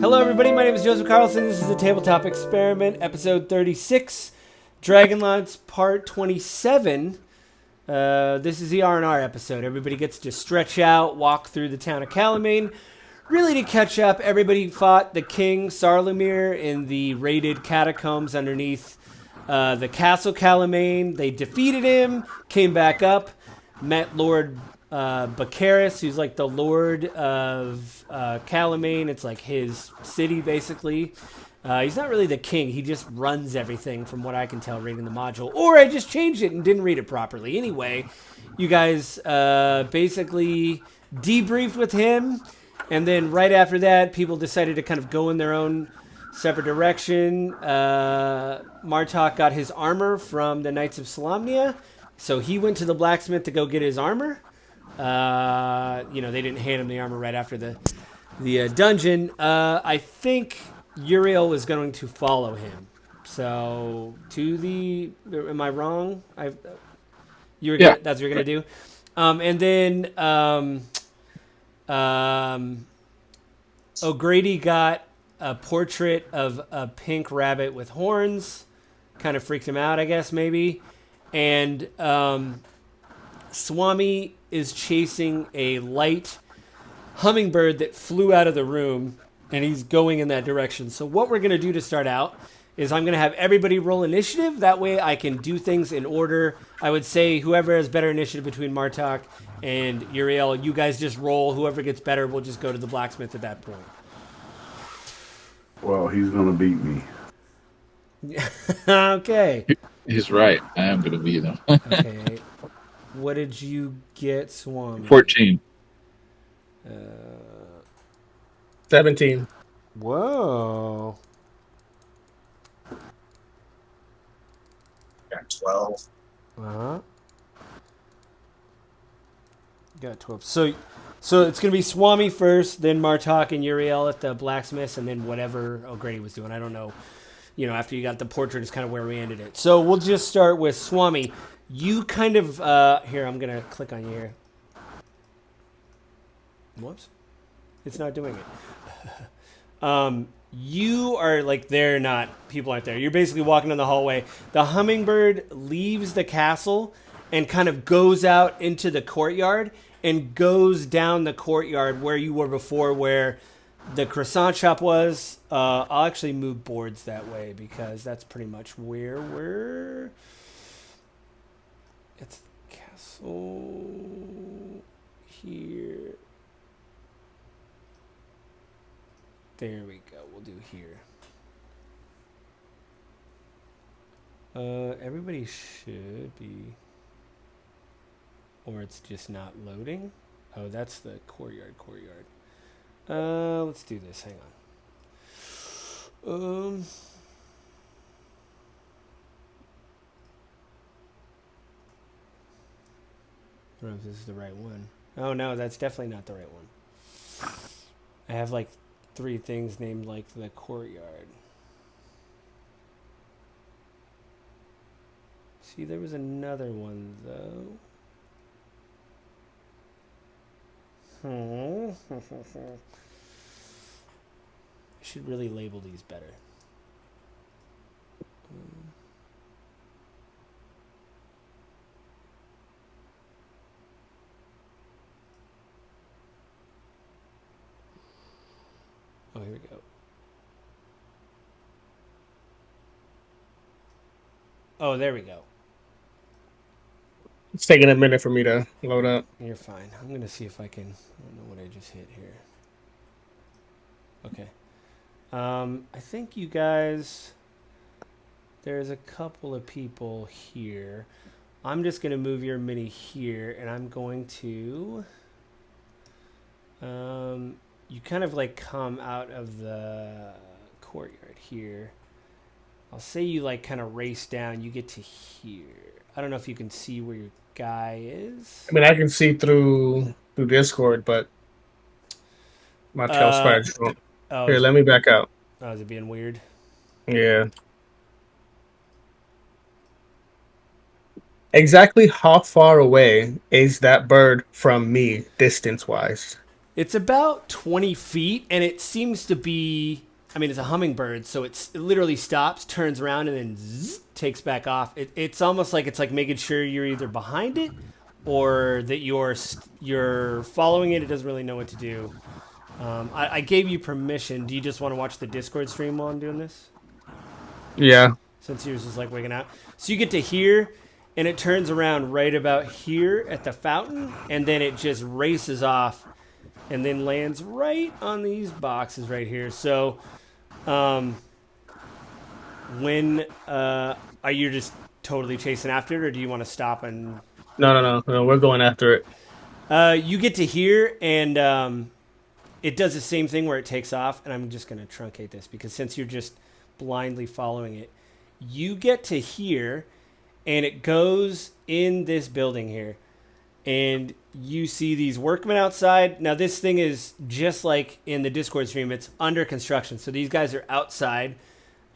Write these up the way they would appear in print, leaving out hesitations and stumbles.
Hello, everybody. My name is Joseph Carlson. This is a Tabletop Experiment, episode 36, Dragonlance Part 27. This is the R&R episode. Everybody gets to stretch out, walk through the town of Calamane. Really to catch up, everybody fought the King Sarlemir in the raided catacombs underneath the Castle Calamane. They defeated him, came back up, met Lord Bacaris, who's like the Lord of Calamane. It's like his city, basically. He's not really the king. He just runs everything, from what I can tell, reading the module. Or I just changed it and didn't read it properly. Anyway, you guys basically debriefed with him. And then right after that, people decided to kind of go in their own separate direction. Martok got his armor from the Knights of Solamnia. So he went to the blacksmith to go get his armor. They didn't hand him the armor right after the dungeon. I think Uriel was going to follow him. So am I wrong? That's what you're gonna do. And then O'Grady got a portrait of a pink rabbit with horns. Kind of freaked him out, I guess, maybe. And Swami is chasing a light hummingbird that flew out of the room, and he's going in that direction. So what we're going to do to start out is I'm going to have everybody roll initiative. That way I can do things in order. I would say whoever has better initiative between Martok and Uriel, you guys just roll. Whoever gets better, we'll just go to the blacksmith at that point. Well, he's going to beat me. Okay. He's right. I am going to beat him. Okay. What did you get, Swami? 14. 17. Whoa. Got 12. Uh-huh. Got 12. So it's going to be Swami first, then Martok and Uriel at the blacksmiths, and then whatever O'Grady was doing. I don't know. After you got the portrait is kind of where we ended it. So we'll just start with Swami. You kind of... here, I'm going to click on you here. Whoops. It's not doing it. You are like people aren't there. You're basically walking down the hallway. The hummingbird leaves the castle and kind of goes out into the courtyard and goes down the courtyard where you were before, where the croissant shop was. I'll actually move boards that way because that's pretty much where we're... It's castle here. There we go. We'll do here. Everybody should be... Or it's just not loading. Oh, that's the courtyard. Let's do this. Hang on. I don't know if this is the right one. Oh, no, that's definitely not the right one. I have like 3 things named like the courtyard. See, there was another one though. I should really label these better. Oh, here we go. Oh, there we go. It's taking a minute for me to load up. You're fine. I'm going to see if I can... I don't know what I just hit here. Okay. I think you guys... There's a couple of people here. I'm just going to move your mini here, and I'm going to... you kind of like come out of the courtyard here. I'll say you like kind of race down. You get to here. I don't know if you can see where your guy is. I mean, I can see through Discord, but my tail spider. Here, let me back out. Oh, is it being weird? Yeah. Exactly how far away is that bird from me, distance-wise? It's about 20 feet, and it seems to be. I mean, it's a hummingbird, so it literally stops, turns around, and then takes back off. It's almost like it's like making sure you're either behind it or that you're following it. It doesn't really know what to do. I gave you permission. Do you just want to watch the Discord stream while I'm doing this? Yeah. Since yours is like wigging out. So you get to here, and it turns around right about here at the fountain, and then it just races off and then lands right on these boxes right here. So when are you just totally chasing after it, or do you want to stop and... No, we're going after it. You get to here, and it does the same thing where it takes off, and I'm just going to truncate this because since you're just blindly following it, you get to here, and it goes in this building here, and you see these workmen outside. Now, this thing is just like in the Discord stream. It's under construction, so these guys are outside.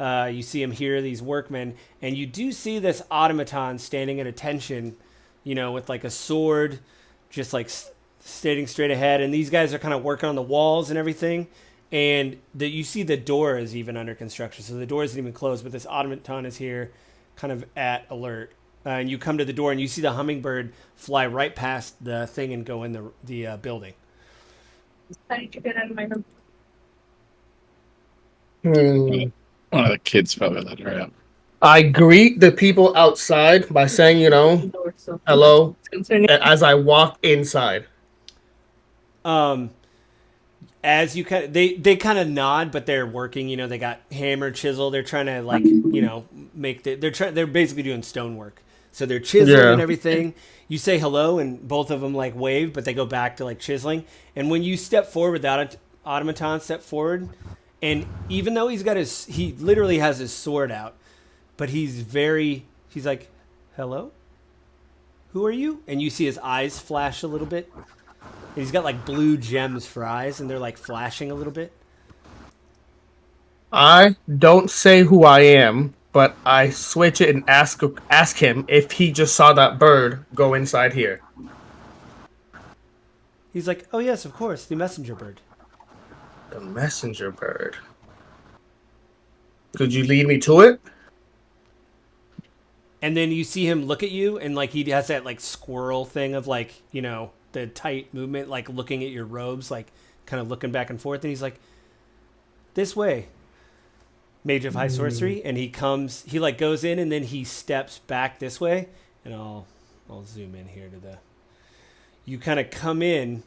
You see them here, these workmen, and you do see this automaton standing at attention, you know, with like a sword, just like standing straight ahead, and these guys are kind of working on the walls and everything, and you see the door is even under construction, so the door isn't even closed, but this automaton is here kind of at alert, and you come to the door and you see the hummingbird fly right past the thing and go in the building. How did you get out of my room? One of the kids probably let her out. I greet the people outside by saying, you know, hello, as I walk inside. As you kind of, they kind of nod, but they're working. You know, they got hammer, chisel. They're trying to like, you know, they're basically doing stonework. So they're chiseling and everything. You say hello, and both of them like wave, but they go back to like chiseling. And when you step forward, that automaton step forward, and even though he literally has his sword out, but he's like, hello, who are you? And you see his eyes flash a little bit. And he's got like blue gems for eyes, and they're like flashing a little bit. I don't say who I am, but I switch it and ask him if he just saw that bird go inside here. He's like, oh yes, of course, the messenger bird. The messenger bird. Could you lead me to it? And then you see him look at you, and like he has that like squirrel thing of like, you know, the tight movement, like looking at your robes, like kind of looking back and forth. And he's like, this way, mage of high sorcery. And he like goes in, and then he steps back this way. And I'll zoom in here you kind of come in,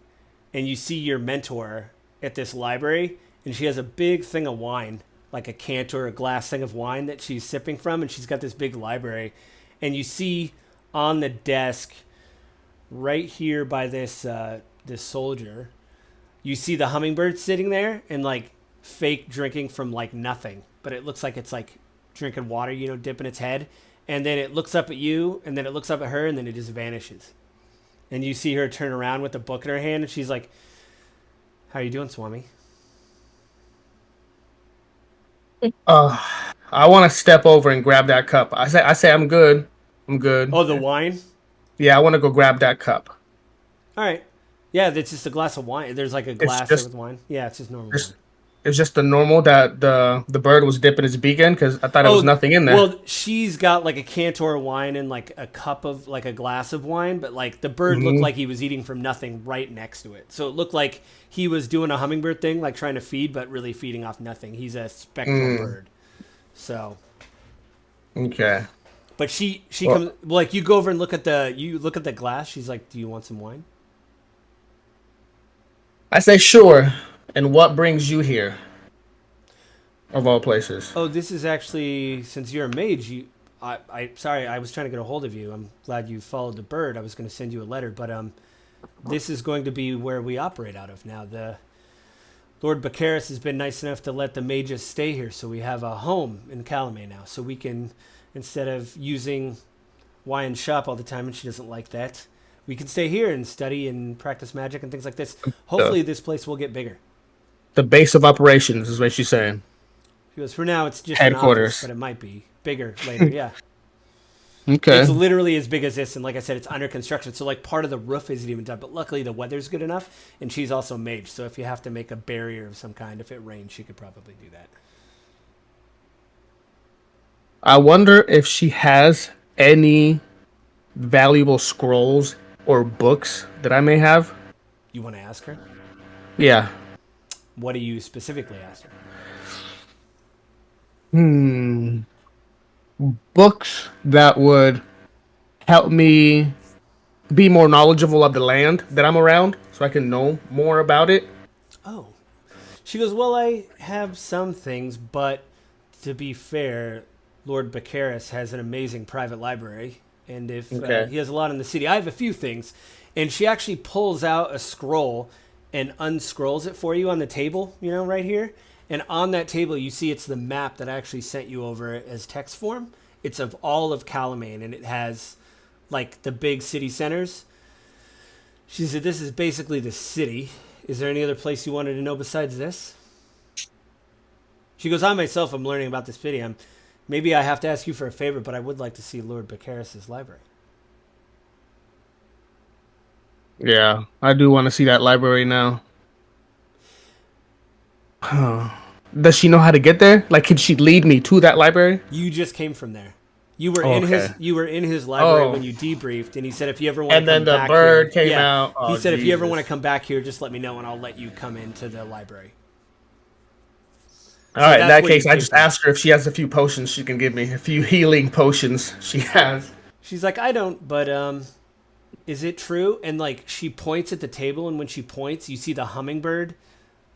and you see your mentor at this library, and she has a big thing of wine, like a cantor, a glass thing of wine that she's sipping from. And she's got this big library, and you see on the desk right here by this soldier, you see the hummingbird sitting there and like fake drinking from like nothing, but it looks like it's like drinking water, you know, dipping its head, and then it looks up at you, and then it looks up at her, and then it just vanishes. And you see her turn around with a book in her hand, and she's like, how are you doing, Swami? I want to step over and grab that cup. I say I'm good. I'm good. Oh, the wine? Yeah, I want to go grab that cup. All right. Yeah, it's just a glass of wine. There's like a glass there with wine. Yeah, it's just normal wine. It's just the normal that the bird was dipping its beak in, because I thought there was nothing in there. Well, she's got like a cantor of wine and like a cup of like a glass of wine, but like the bird looked like he was eating from nothing right next to it. So it looked like he was doing a hummingbird thing, like trying to feed, but really feeding off nothing. He's a spectral bird. So. Okay. But she comes, like, you go over and look at the glass. She's like, do you want some wine? I say sure. And what brings you here? Of all places. Oh, this is actually, since you're a mage, sorry, I was trying to get a hold of you. I'm glad you followed the bird. I was going to send you a letter, but this is going to be where we operate out of now. The Lord Baccharis has been nice enough to let the mages stay here, so we have a home in Calumet now, so we can, instead of using Wyan's shop all the time, and she doesn't like that, we can stay here and study and practice magic and things like this. Hopefully this place will get bigger. The base of operations is what she's saying. Because for now it's just headquarters, an office, but it might be bigger later. Yeah. Okay. It's literally as big as this, and like I said, it's under construction. So like part of the roof isn't even done, but luckily the weather's good enough, and she's also mage. So if you have to make a barrier of some kind, if it rains, she could probably do that. I wonder if she has any valuable scrolls or books that I may have. You want to ask her? Yeah. What do you specifically ask her? Books that would help me be more knowledgeable of the land that I'm around so I can know more about it. Oh. She goes, well, I have some things, but to be fair, Lord Bacaris has an amazing private library. And if Okay. he has a lot in the city, I have a few things. And she actually pulls out a scroll and unscrolls it for you on the table, right here. And on that table, you see it's the map that I actually sent you over as text form. It's of all of Calamane, and it has like the big city centers. She said, this is basically the city. Is there any other place you wanted to know besides this? She goes, I myself am learning about this city. Maybe I have to ask you for a favor, but I would like to see Lord Bacaris' library. Yeah, I do want to see that library now. Does she know how to get there? Like, could she lead me to that library? You just came from there. You were Okay. in his library Oh. when you debriefed, and he said if you ever want to And come then the back bird here, came out. He Oh, said if you ever Jesus. want to come back here, just let me know, and I'll let you come into the library. All right, in that's that what you case, I came just from. asked her if she has a few potions she can give me. A few healing potions she has. She's like, I don't, but is it true? And like she points at the table, and when she points, you see the hummingbird.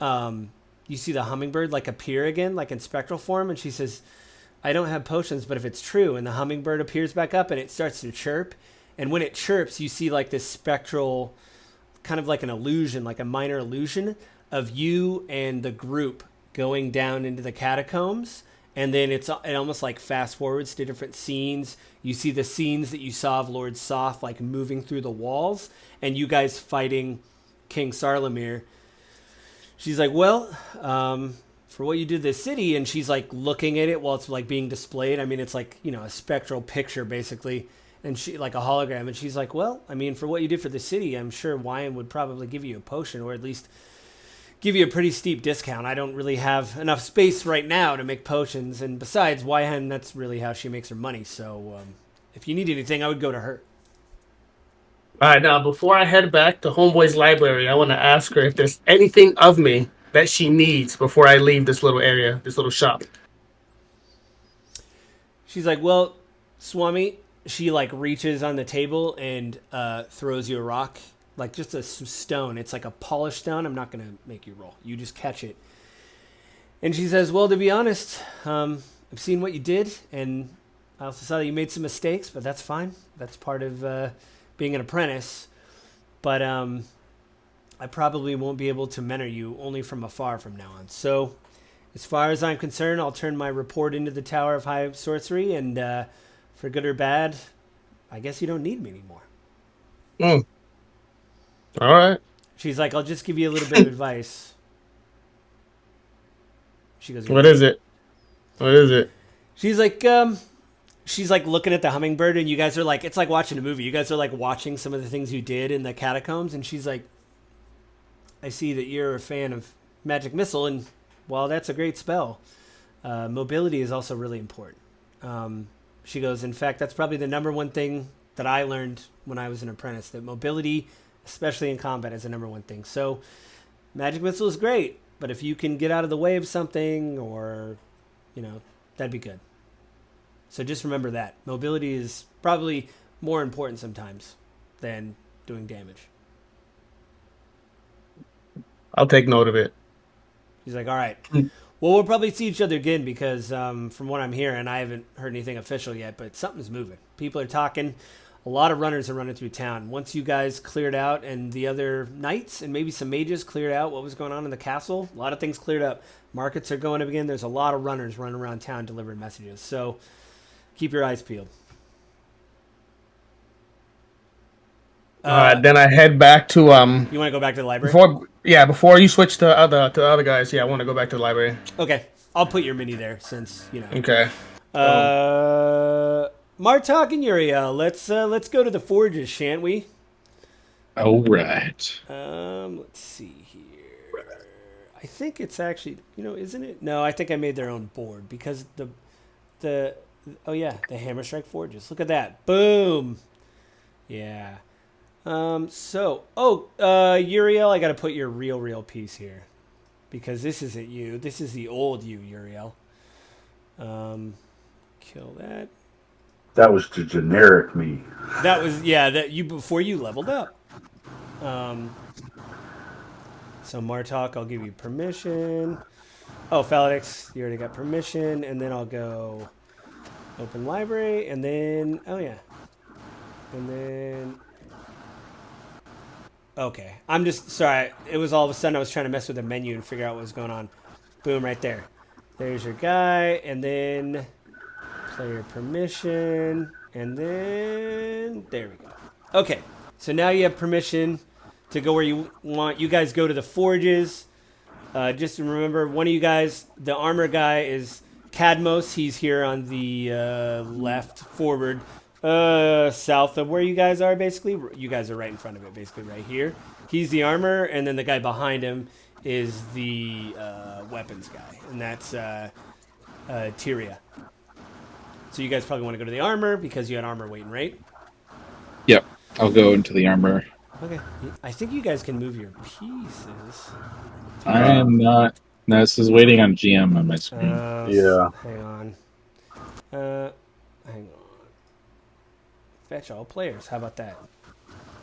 You see the hummingbird like appear again, like in spectral form, and she says, I don't have potions, but if it's true, and the hummingbird appears back up and it starts to chirp, and when it chirps, you see like this spectral, kind of like an illusion, like a minor illusion of you and the group going down into the catacombs, and then it almost like fast forwards to different scenes. You see the scenes that you saw of Lord Soth like moving through the walls, and you guys fighting King Sarlamir. She's like, well, for what you did to the city, and she's like looking at it while it's like being displayed. I mean, it's like, a spectral picture basically, and she like a hologram. And she's like, well, I mean, for what you did for the city, I'm sure Wyan would probably give you a potion, or at least give you a pretty steep discount. I don't really have enough space right now to make potions, and besides, Wyan, that's really how she makes her money. So if you need anything, I would go to her. All right, now before I head back to Homeboy's library, I want to ask her if there's anything of me that she needs before I leave this little area, this little shop. She's like, well, Swami, she like reaches on the table and throws you a rock, like just a stone. It's like a polished stone. I'm not going to make you roll. You just catch it. And she says, well, to be honest, I've seen what you did, and I also saw that you made some mistakes, but that's fine. That's part of being an apprentice. But I probably won't be able to mentor you, only from afar from now on. So as far as I'm concerned, I'll turn my report into the Tower of High Sorcery, and for good or bad, I guess you don't need me anymore. All right. She's like, I'll just give you a little bit of advice. She goes, What is it? What is it? She's like, looking at the hummingbird, and you guys are like, it's like watching a movie. You guys are like watching some of the things you did in the catacombs, and she's like, I see that you're a fan of Magic Missile, and while that's a great spell, mobility is also really important. She goes, in fact, that's probably the number one thing that I learned when I was an apprentice, that mobility, especially in combat, is the number one thing. So Magic Missile is great, but if you can get out of the way of something, or, that'd be good. So just remember that. Mobility is probably more important sometimes than doing damage. I'll take note of it. He's like, all right. Well, we'll probably see each other again because from what I'm hearing, I haven't heard anything official yet, but something's moving. People are talking. A lot of runners are running through town. Once you guys cleared out and the other knights and maybe some mages cleared out what was going on in the castle, a lot of things cleared up. Markets are going up again. There's a lot of runners running around town delivering messages. So keep your eyes peeled. All right, then I head back to You want to go back to the library? before you switch to other guys. Yeah, I want to go back to the library. Okay. I'll put your mini there since, Okay. Martok and Uriel, let's go to the forges, shan't we? All right. Let's see here. I think it's actually, isn't it? No, I think I made their own board because the oh yeah, the Hammer Strike forges. Look at that. Boom. Yeah. Uriel, I got to put your real piece here because this isn't you. This is the old you, Uriel. Kill that. That was the generic me. That was, that you before you leveled up. So Martok, I'll give you permission. Oh, Faladix, you already got permission, and then I'll go open library, and then okay. I'm just sorry. It was all of a sudden I was trying to mess with the menu and figure out what was going on. Boom, right there. There's your guy, and then player permission, and then there we go. Okay, so now you have permission to go where you want. You guys go to the forges. Just remember, one of you guys, the armor guy, is Cadmos. He's here on the left, forward, south of where you guys are, basically. You guys are right in front of it, basically, right here. He's the armor, and then the guy behind him is the weapons guy, and that's Tyria. So you guys probably want to go to the armor because you had armor waiting, right? Yep. I'll go into the armor. Okay. I think you guys can move your pieces. I am not. No, this is waiting on GM on my screen. Yeah. Hang on. Hang on. Fetch all players. How about that?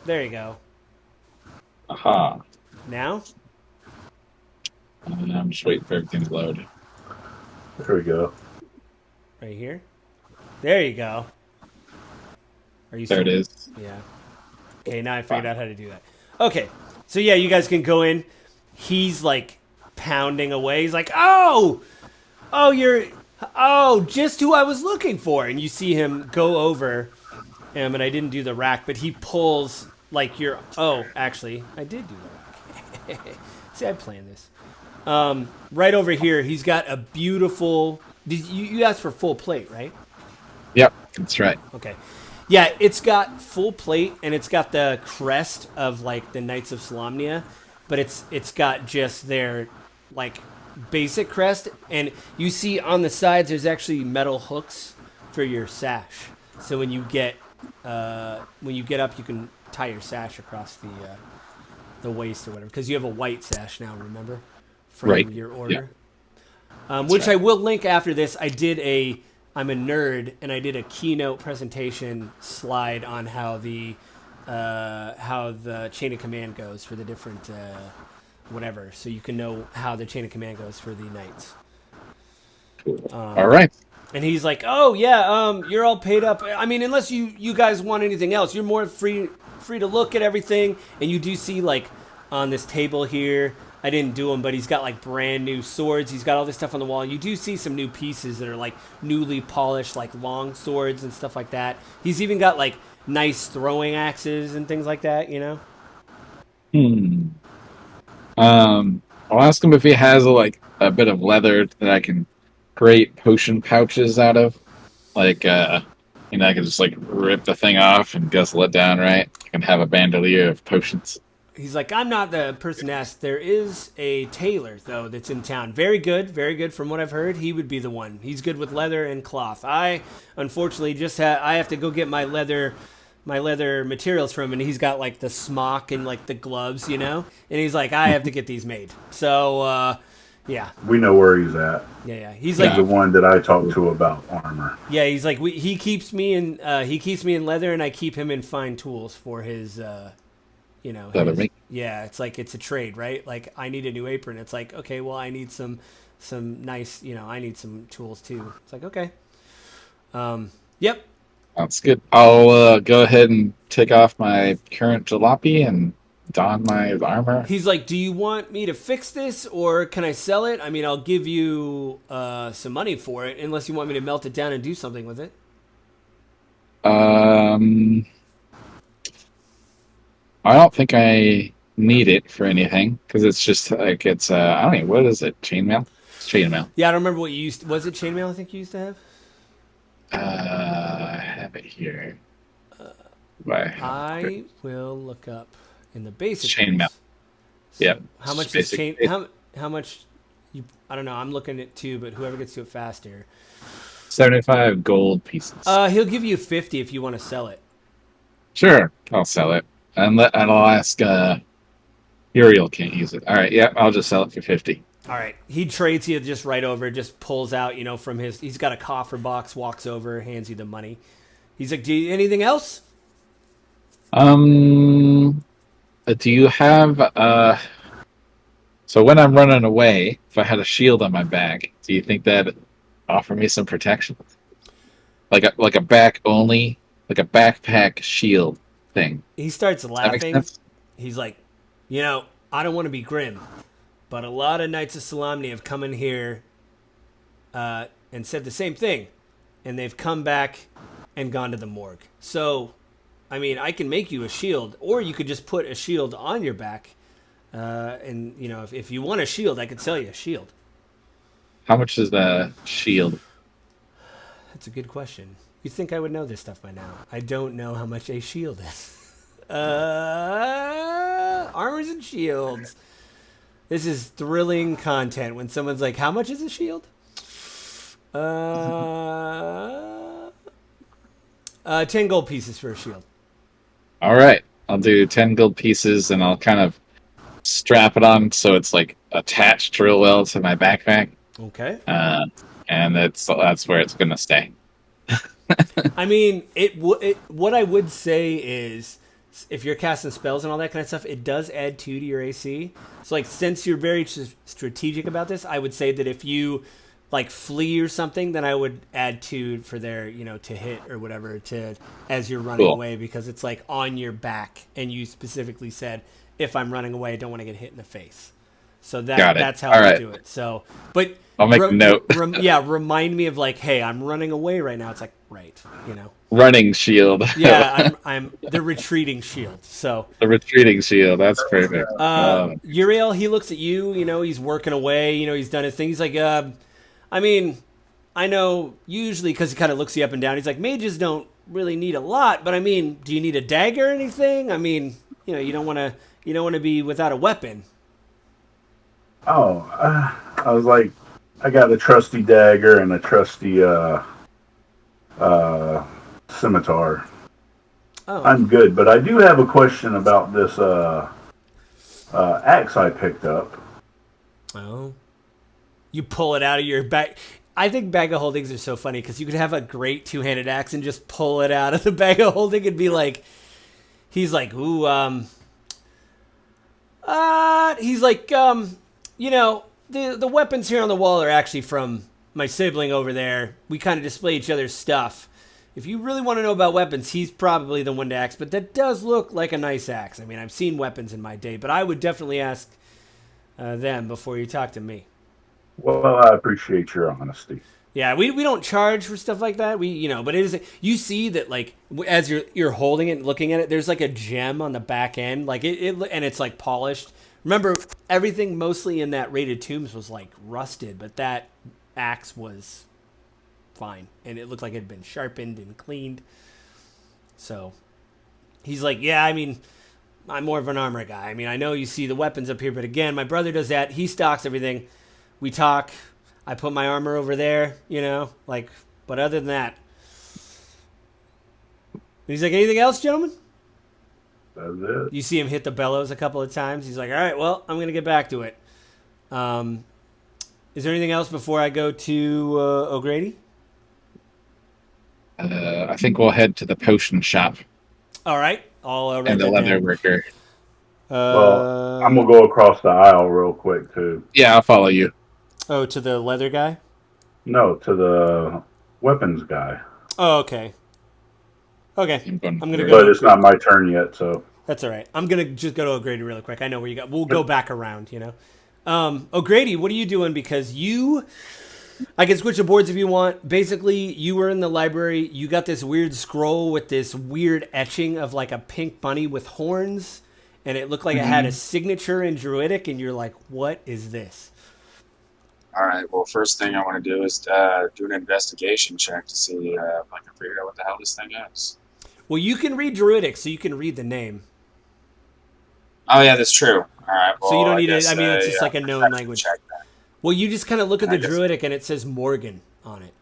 There you go. Aha. Now? I'm just waiting for everything to load. There we go. Right here? There you go. Are you There it is. Yeah. Okay, now I figured out how to do that. Okay. So yeah, you guys can go in. He's like pounding away. He's like, oh, just who I was looking for. And you see him go over, and I didn't do the rack, but he pulls like your, actually, I did do the rack. See, I planned this. Right over here, he's got a beautiful, you asked for full plate, right? Yep, that's right. Okay. Yeah, it's got full plate, and it's got the crest of, like, the Knights of Solamnia, but it's got just their, like, basic crest, and you see on the sides there's actually metal hooks for your sash. So when you get up, you can tie your sash across the waist or whatever, because you have a white sash now, remember? From right. your order. Yeah. Which right. I will link after this. I'm a nerd, and I did a keynote presentation slide on how the chain of command goes for the different whatever, so you can know how the chain of command goes for the knights. Cool. All right. And he's like, "Oh yeah, you're all paid up. I mean, unless you guys want anything else, you're more free to look at everything." And you do see like on this table here. I didn't do them, but he's got like brand new swords. He's got all this stuff on the wall. You do see some new pieces that are like newly polished, like long swords and stuff like that. He's even got like nice throwing axes and things like that, you know? I'll ask him if he has a bit of leather that I can create potion pouches out of. Like, I can just like rip the thing off and guzzle it down, right? I can have a bandolier of potions. He's like, I'm not the person to ask. There is a tailor, though, that's in town. Very good from what I've heard. He would be the one. He's good with leather and cloth. I, unfortunately, I have to go get my leather materials from him, and he's got, like, the smock and, like, the gloves, you know? And he's like, I have to get these made. So, yeah. We know where he's at. Yeah. He's the one that I talked to about armor. Yeah, he's like, he keeps me in leather, and I keep him in fine tools for his... it's like it's a trade, right? Like I need a new apron. It's like, okay, well I need some nice, I need some tools too. It's like, okay. Yep. That's good. I'll go ahead and take off my current jalopy and don my armor. He's like, do you want me to fix this or can I sell it? I mean, I'll give you some money for it unless you want me to melt it down and do something with it. I don't think I need it for anything because it's just like it's I don't know, what is it, chainmail? It's chainmail. Yeah, I don't remember what you used. Was it chainmail? I think you used to have. I have it here. Why? I will look up in the basic. Chain mail. So Yep. how much is Basic- chain? How much? You? I don't know. I'm looking at two, but whoever gets to it faster. 75 gold pieces. He'll give you 50 if you want to sell it. Sure, I'll sell it. And I'll ask Uriel can't use it. All right, yeah, I'll just sell it for 50. All right. He trades you just right over, just pulls out, from his, he's got a coffer box, walks over, hands you the money. He's like, anything else? Do you have so when I'm running away, if I had a shield on my back, do you think that'd offer me some protection? Like a back only, like a backpack shield thing. He starts Does that make laughing. sense? He's like, I don't want to be grim, but a lot of Knights of Solamnia have come in here and said the same thing. And they've come back and gone to the morgue. So, I mean, I can make you a shield, or you could just put a shield on your back. And, if you want a shield, I could sell you a shield. How much is the shield? That's a good question. You'd think I would know this stuff by now. I don't know how much a shield is. Armors and shields. This is thrilling content when someone's like, how much is a shield? 10 gold pieces for a shield. All right, I'll do 10 gold pieces, and I'll kind of strap it on so it's like attached real well to my backpack. Okay. And that's where it's gonna stay. I mean, what I would say is, if you're casting spells and all that kind of stuff, it does add 2 to your AC. So, like, since you're very strategic about this, I would say that if you, like, flee or something, then I would add 2 for their, to hit or whatever as you're running away, because it's, like, on your back. And you specifically said, if I'm running away, I don't want to get hit in the face. So that's how I do it. So, but I'll make a note. Remind me of, like, hey, I'm running away right now. It's like, right, Running shield. Yeah, I'm the retreating shield. So the retreating shield. That's perfect. Uriel, he looks at you. He's working away. He's done his thing. He's like, I mean, I know usually, because he kind of looks you up and down. He's like, mages don't really need a lot, but I mean, do you need a dagger or anything? I mean, you don't want to be without a weapon. Oh, I was like, I got a trusty dagger and a trusty scimitar. Oh. I'm good, but I do have a question about this axe I picked up. Oh. You pull it out of your bag. I think bag of holdings are so funny, because you could have a great two-handed axe and just pull it out of the bag of holding and be like, he's like, ooh, he's like, the weapons here on the wall are actually from my sibling over there. We kind of display each other's stuff. If you really want to know about weapons, he's probably the one to ask, but that does look like a nice axe. I mean, I've seen weapons in my day, but I would definitely ask them before you talk to me. Well, I appreciate your honesty. Yeah, we don't charge for stuff like that. But it is, you see that, like, as you're holding it and looking at it, there's like a gem on the back end, like it and it's like polished. Remember, everything mostly in that Raided Tombs was like rusted, but that axe was fine, and it looked like it had been sharpened and cleaned. So he's like, yeah, I mean, I'm more of an armor guy. I mean, I know you see the weapons up here, but again, my brother does that. He stocks everything. We talk. I put my armor over there, but other than that. And he's like, anything else, gentlemen? That's it. You see him hit the bellows a couple of times. He's like, all right, well, I'm going to get back to it. Is there anything else before I go to O'Grady? I think we'll head to the potion shop. All right. I'll write and the that leather down. worker. Well, I'm going to go across the aisle real quick, too. Yeah, I'll follow you. Oh, to the leather guy? No, to the weapons guy. Oh, okay. Okay. I'm going to go. But it's not my turn yet, so. That's all right. I'm going to just go to O'Grady really quick. I know where you got. We'll go back around, O'Grady, what are you doing? Because I can switch the boards if you want. Basically, you were in the library. You got this weird scroll with this weird etching of like a pink bunny with horns. And it looked like it had a signature in Druidic. And you're like, what is this? All right. Well, first thing I want to do is do an investigation check to see if I can figure out what the hell this thing is. Well, you can read Druidic, so you can read the name. Oh yeah, that's true. All right. Well, So you don't I need it. guess, I mean, it's just yeah, like a known perception language. check then. Well, you just kind of look at I the guess- Druidic, and it says Morgan on it.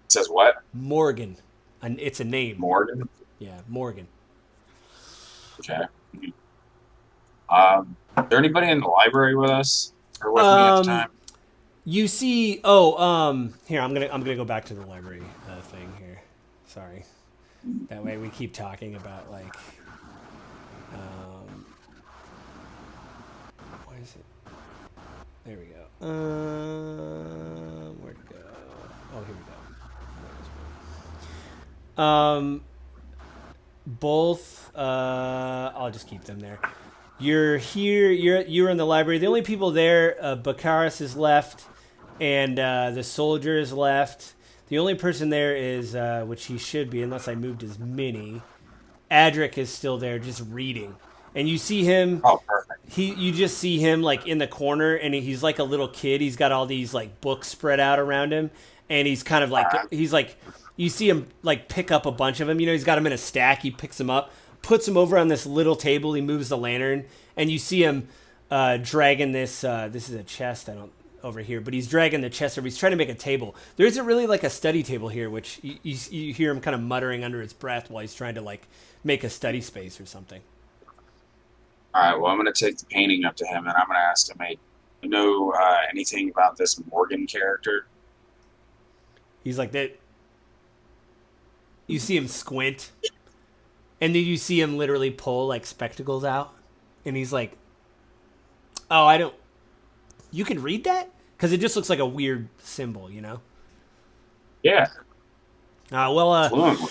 It says what? Morgan. And it's a name. Morgan. Yeah, Morgan. Okay. Is there anybody in the library with us or with me at the time? You see, here I'm gonna go back to the library thing here. Sorry, that way we keep talking about like, why is it? There we go. Where'd it go? Oh, here we go. Both. I'll just keep them there. You're here. You're in the library. The only people there, Bakaris is left, and the soldier is left. The only person there is, which he should be, unless I moved his mini. Adric is still there, just reading, and you see him. Oh, perfect. You just see him like in the corner, and he's like a little kid. He's got all these like books spread out around him, and he's kind of like he's like you see him like pick up a bunch of them. You know, he's got them in a stack. He picks them up, puts them over on this little table. He moves the lantern, and you see him dragging this. This is a chest. Over here, but he's dragging the chest over. He's trying to make a table. There isn't really like a study table here, which you hear him kind of muttering under his breath while he's trying to like make a study space or something. All right. Well, I'm going to take the painting up to him, and I'm going to ask him, "Hey, you know anything about this Morgan character?" He's like that. You see him squint, and then you see him literally pull like spectacles out, and he's like, "Oh, I don't. You can read that? Because it just looks like a weird symbol, you know?" Yeah. Fluently.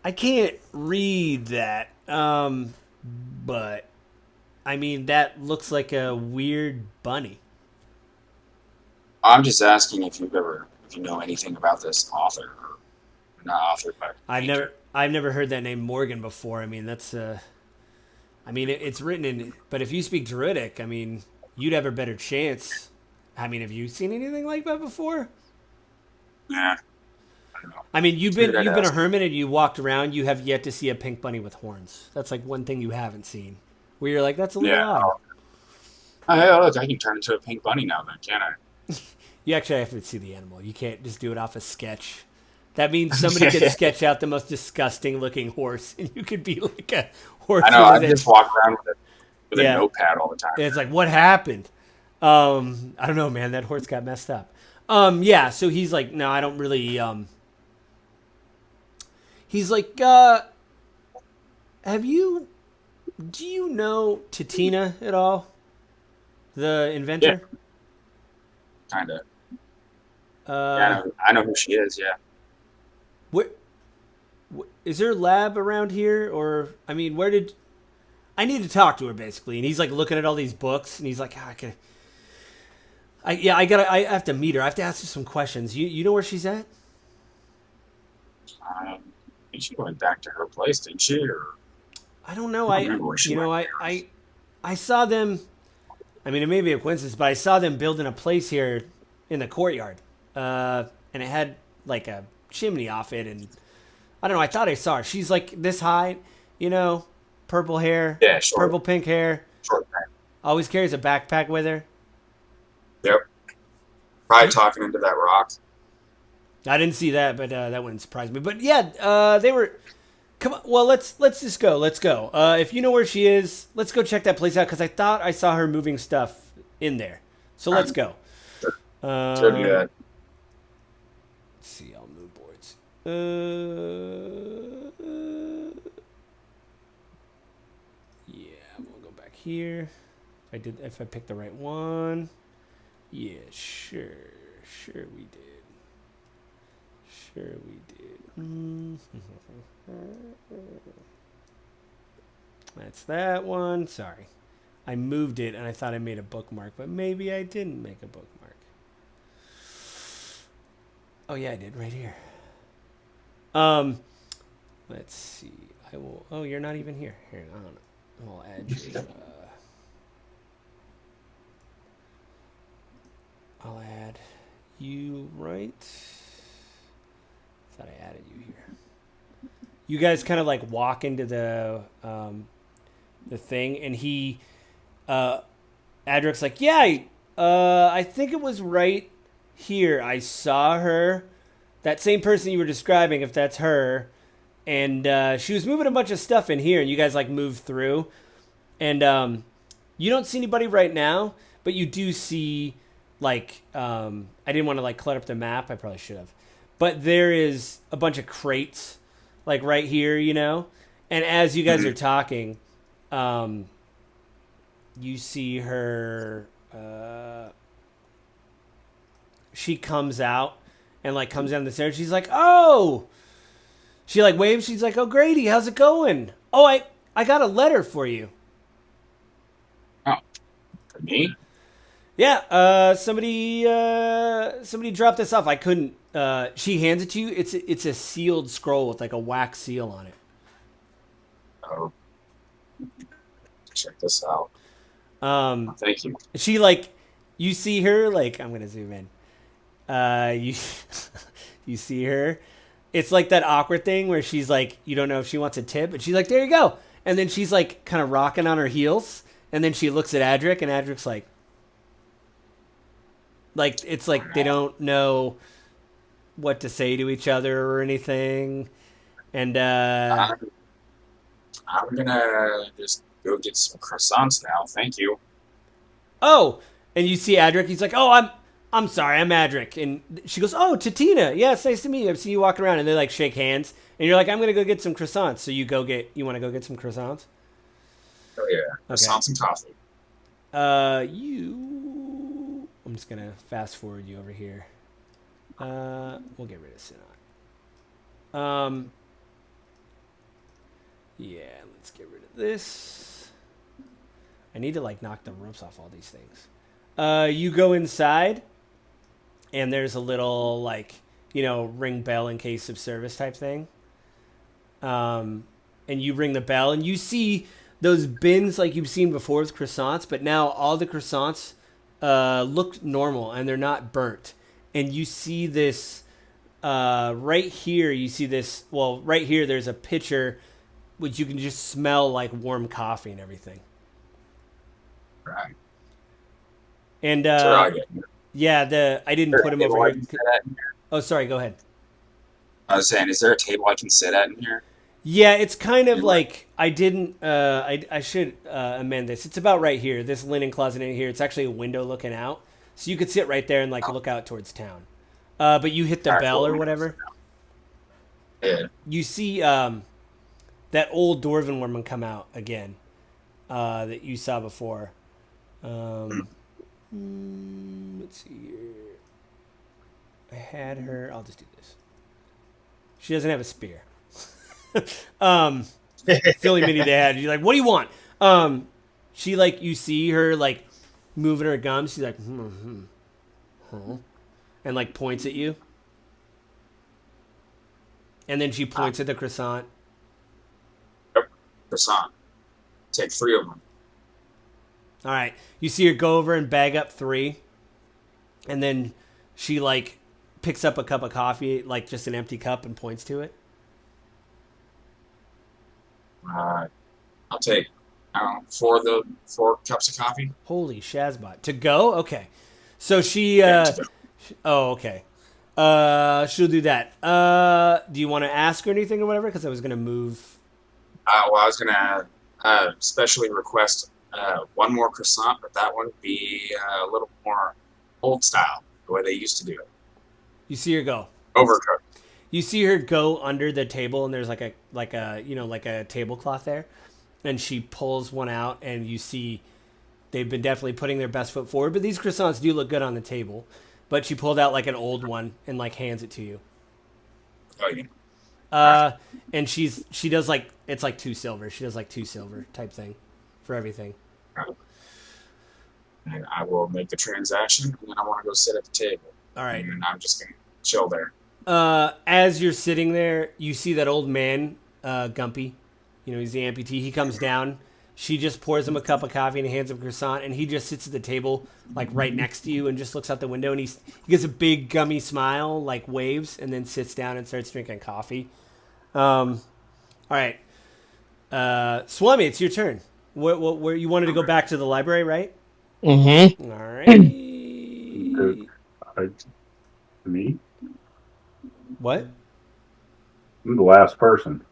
I can't read that. But I mean, that looks like a weird bunny. I'm just asking if you know anything about this author, or not author, but I've never heard that name Morgan before. I mean, that's I mean, it's written in, but if you speak Druidic, I mean, you'd have a better chance. I mean, have you seen anything like that before? Yeah. I don't know. I mean, you've Figured been I'd a ask. hermit and you walked around. You have yet to see a pink bunny with horns. That's like one thing you haven't seen. Where you're like, that's a little Yeah. odd. Oh, hey, look, I can turn into a pink bunny now, then, can't I? You actually have to see the animal. You can't just do it off a sketch. That means somebody could sketch out the most disgusting looking horse, and you could be like a horse. I know. I with it. just walk around with Yeah. a notepad all the time. And it's like, what happened? I don't know, man. That horse got messed up. Yeah. So he's like, no, I don't really. He's like, do you know Titina at all? The inventor? Kind of. Yeah, I know who she is. Yeah. Is there a lab around here? Or, I mean, I need to talk to her, basically. And he's like looking at all these books, and he's like, I have to meet her. I have to ask her some questions. You know where she's at? I think she went back to her place, didn't she? Or I don't know. I don't remember where she went. I saw them. I mean, it may be a coincidence, but I saw them building a place here in the courtyard, and it had like a chimney off it, and I don't know. I thought I saw her. She's like this high, you know, purple hair, Yeah, short. purple pink hair. Short time. Always carries a backpack with her. Yep. Probably talking into that rock. I didn't see that, but that wouldn't surprise me. But yeah, they were. Come on, well, let's just go. Let's go. If you know where she is, let's go check that place out because I thought I saw her moving stuff in there. So let's go. Sure do that. Let's see. I'll move boards. Yeah, we'll go back here. If I picked the right one. Yeah, sure we did. Sure we did. That's that one. Sorry. I moved it and I thought I made a bookmark, but maybe I didn't make a bookmark. Oh yeah, I did right here. Let's see. I will. Oh, you're not even here. Here, I'll add you. you right. Thought I added you here. You guys kind of like walk into the thing, and he, Adric's like, yeah, I think it was right here. I saw her, that same person you were describing, if that's her, and she was moving a bunch of stuff in here, and you guys like move through, and you don't see anybody right now, but you do see like I didn't want to like clutter up the map. I probably should have, but there is a bunch of crates like right here, you know, and as you guys are talking, you see her. She comes out and like comes down the stairs. She's like, "Oh!" She like waves. She's like, "Oh, Grady, how's it going? Oh, I got a letter for you." Oh, for me? Yeah. Somebody dropped this off. I couldn't. She hands it to you. It's a sealed scroll with like a wax seal on it. Oh, check this out. Thank you. She like, you see her like, I'm gonna zoom in. You you see her. It's like that awkward thing where she's like, you don't know if she wants a tip, and she's like, there you go. And then she's like kind of rocking on her heels, and then she looks at Adric, and Adric's like it's like they don't know what to say to each other or anything. And I'm gonna just go get some croissants now. Thank you. oh, and you see Adric. He's like, oh, I'm sorry, I'm Adric. And she goes, oh, Tatina. Yeah, it's nice to meet you. I've seen you walking around. And they like shake hands. And you're like, I'm going to go get some croissants. So you want to go get some croissants? Oh, yeah. Croissants and coffee. I'm just going to fast forward you over here. We'll get rid of Sinat. Yeah, let's get rid of this. I need to like knock the ropes off all these things. You go inside, and there's a little like, you know, ring bell in case of service type thing. And you ring the bell, and you see those bins like you've seen before with croissants, but now all the croissants look normal and they're not burnt. And you see this right here. You see this. Well, right here, there's a pitcher, which you can just smell like warm coffee and everything. Right. And Yeah, I didn't put him over here. Oh, sorry. Go ahead. I was saying, is there a table I can sit at in here? Yeah, it's kind of like I didn't. I should amend this. It's about right here. This linen closet in here. It's actually a window looking out, so you could sit right there and like look out towards town. But you hit the bell or whatever. Yeah. You see that old dwarven woman come out again that you saw before. Let's see here. I had her. I'll just do this. She doesn't have a spear. Silly mini dad. You're like, what do you want? She like, you see her like moving her gums. She's like, and like points at you. And then she points at the croissant. Yep. Croissant. Take 3 of them. All right. You see her go over and bag up 3. And then she like picks up a cup of coffee, like just an empty cup, and points to it. I'll take, I don't know, 4 cups of coffee. Holy Shazbot. To go? Okay. So she, oh, okay. She'll do that. Do you want to ask her anything or whatever? Because I was going to move. Well, I was going to specially request 1 more croissant, but that one be a little more old style, the way they used to do it. You see her go. Overcooked. You see her go under the table, and there's like a tablecloth there, and she pulls one out, and you see they've been definitely putting their best foot forward. But these croissants do look good on the table. But she pulled out like an old one and like hands it to you. Oh yeah. And she does like, it's like 2 silver. She does like 2 silver type thing for everything. And I will make the transaction, and then I want to go sit at the table. All right. And I'm just gonna chill there. As you're sitting there, you see that old man, Gumpy. You know, he's the amputee. He comes down. She just pours him a cup of coffee and hands him a croissant, and he just sits at the table, like right next to you, and just looks out the window, and he gives a big gummy smile, like waves, and then sits down and starts drinking coffee. All right, Swami, it's your turn. Where you wanted to go back to the library, right? Mm-hmm. All right. Me? What? I'm the last person.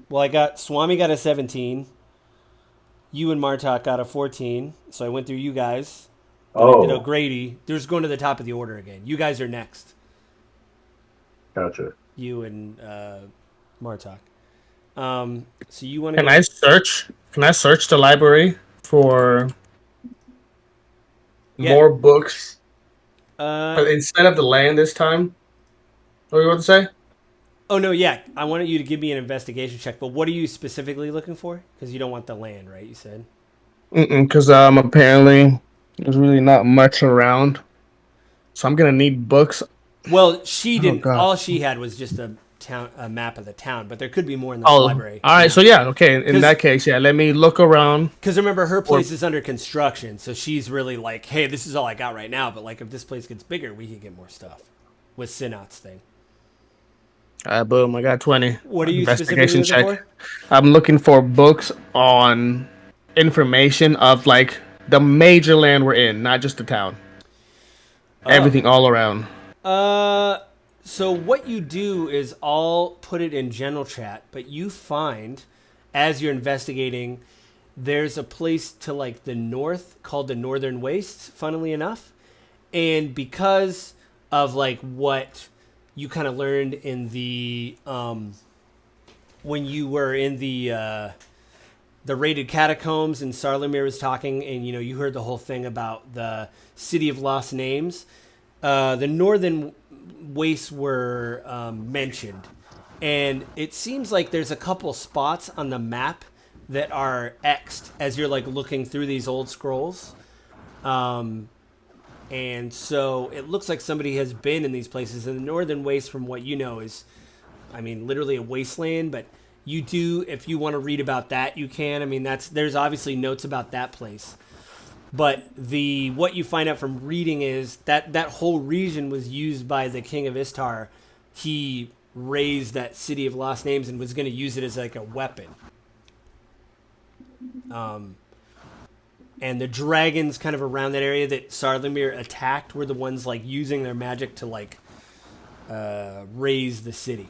Well, Swami got a 17. You and Martok got a 14. So I went through you guys. Then I did Oh, O'Grady. They're just going to the top of the order again. You guys are next. gotcha. You and Martok. So you want to? Can I search? Can I search the library for more books? But instead of the land this time. What do you want to say? Oh no, yeah. I wanted you to give me an investigation check. But what are you specifically looking for? Because you don't want the land, right? You said. Because apparently there's really not much around, so I'm gonna need books. Well, she didn't. God. All she had was just a map of the town, but there could be more in the Oh, library. all right. So yeah, okay. In that case, yeah, let me look around. Because remember, her place is under construction, so she's really like, "Hey, this is all I got right now." But like, if this place gets bigger, we can get more stuff. With Sinat's thing. Boom! I got 20. What are you specifically looking for? I'm looking for books on information of like the major land we're in, not just the town. Everything all around. So what you do is I'll put it in general chat, but you find, as you're investigating, there's a place to like the north called the Northern Wastes, funnily enough. And because of like what you kind of learned in the, when you were in the raided catacombs and Sarlamir was talking and, you know, you heard the whole thing about the City of Lost Names. The Northern Wastes were mentioned, and it seems like there's a couple spots on the map that are X'd as you're like looking through these old scrolls. And so it looks like somebody has been in these places. And the Northern Waste, from what you know, is, I mean, literally a wasteland. But you do, if you want to read about that, you can. I mean, there's obviously notes about that place. But what you find out from reading is that whole region was used by the King of Istar. He raised that City of Lost Names and was going to use it as like a weapon. And the dragons kind of around that area that Sarlamir attacked were the ones like using their magic to like raise the city.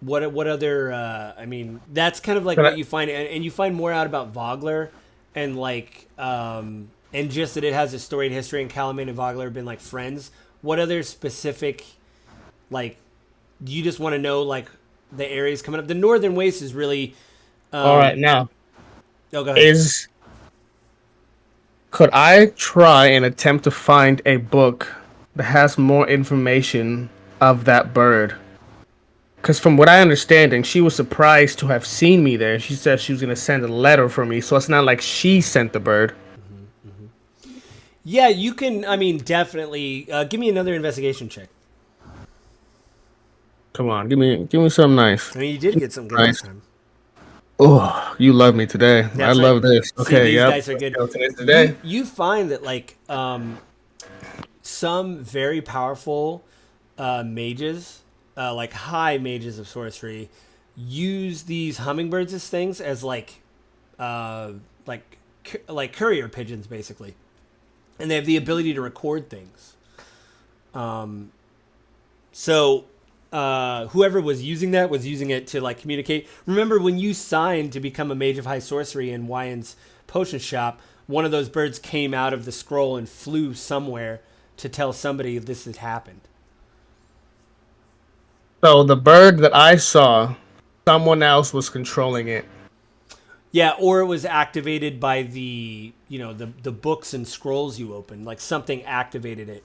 What other? I mean, that's kind of like what you find, and you find more out about Vogler, and like, and just that it has a storied history, and Calamine and Vogler have been like friends. What other specific, like, do you just want to know like the areas coming up? The Northern Waste is really. All right, now. Oh, go ahead. Could I try and attempt to find a book that has more information of that bird? Because from what I understand, she was surprised to have seen me there. She said she was going to send a letter for me, so it's not like she sent the bird. Yeah, you can, I mean, definitely. Give me another investigation check. Come on, give me something nice. I mean, you did get some good this time. Oh, you love me today. That's love this. Okay, these dice are good. Today. You find that like some very powerful mages, like high mages of sorcery, use these hummingbirds as things as like courier pigeons basically, and they have the ability to record things. So whoever was using that was using it to like communicate. Remember when you signed to become a mage of high sorcery in Wyan's potion shop, one of those birds came out of the scroll and flew somewhere to tell somebody this had happened. So the bird that I saw, someone else was controlling it. Yeah, or it was activated by the books and scrolls you opened. Like something activated it.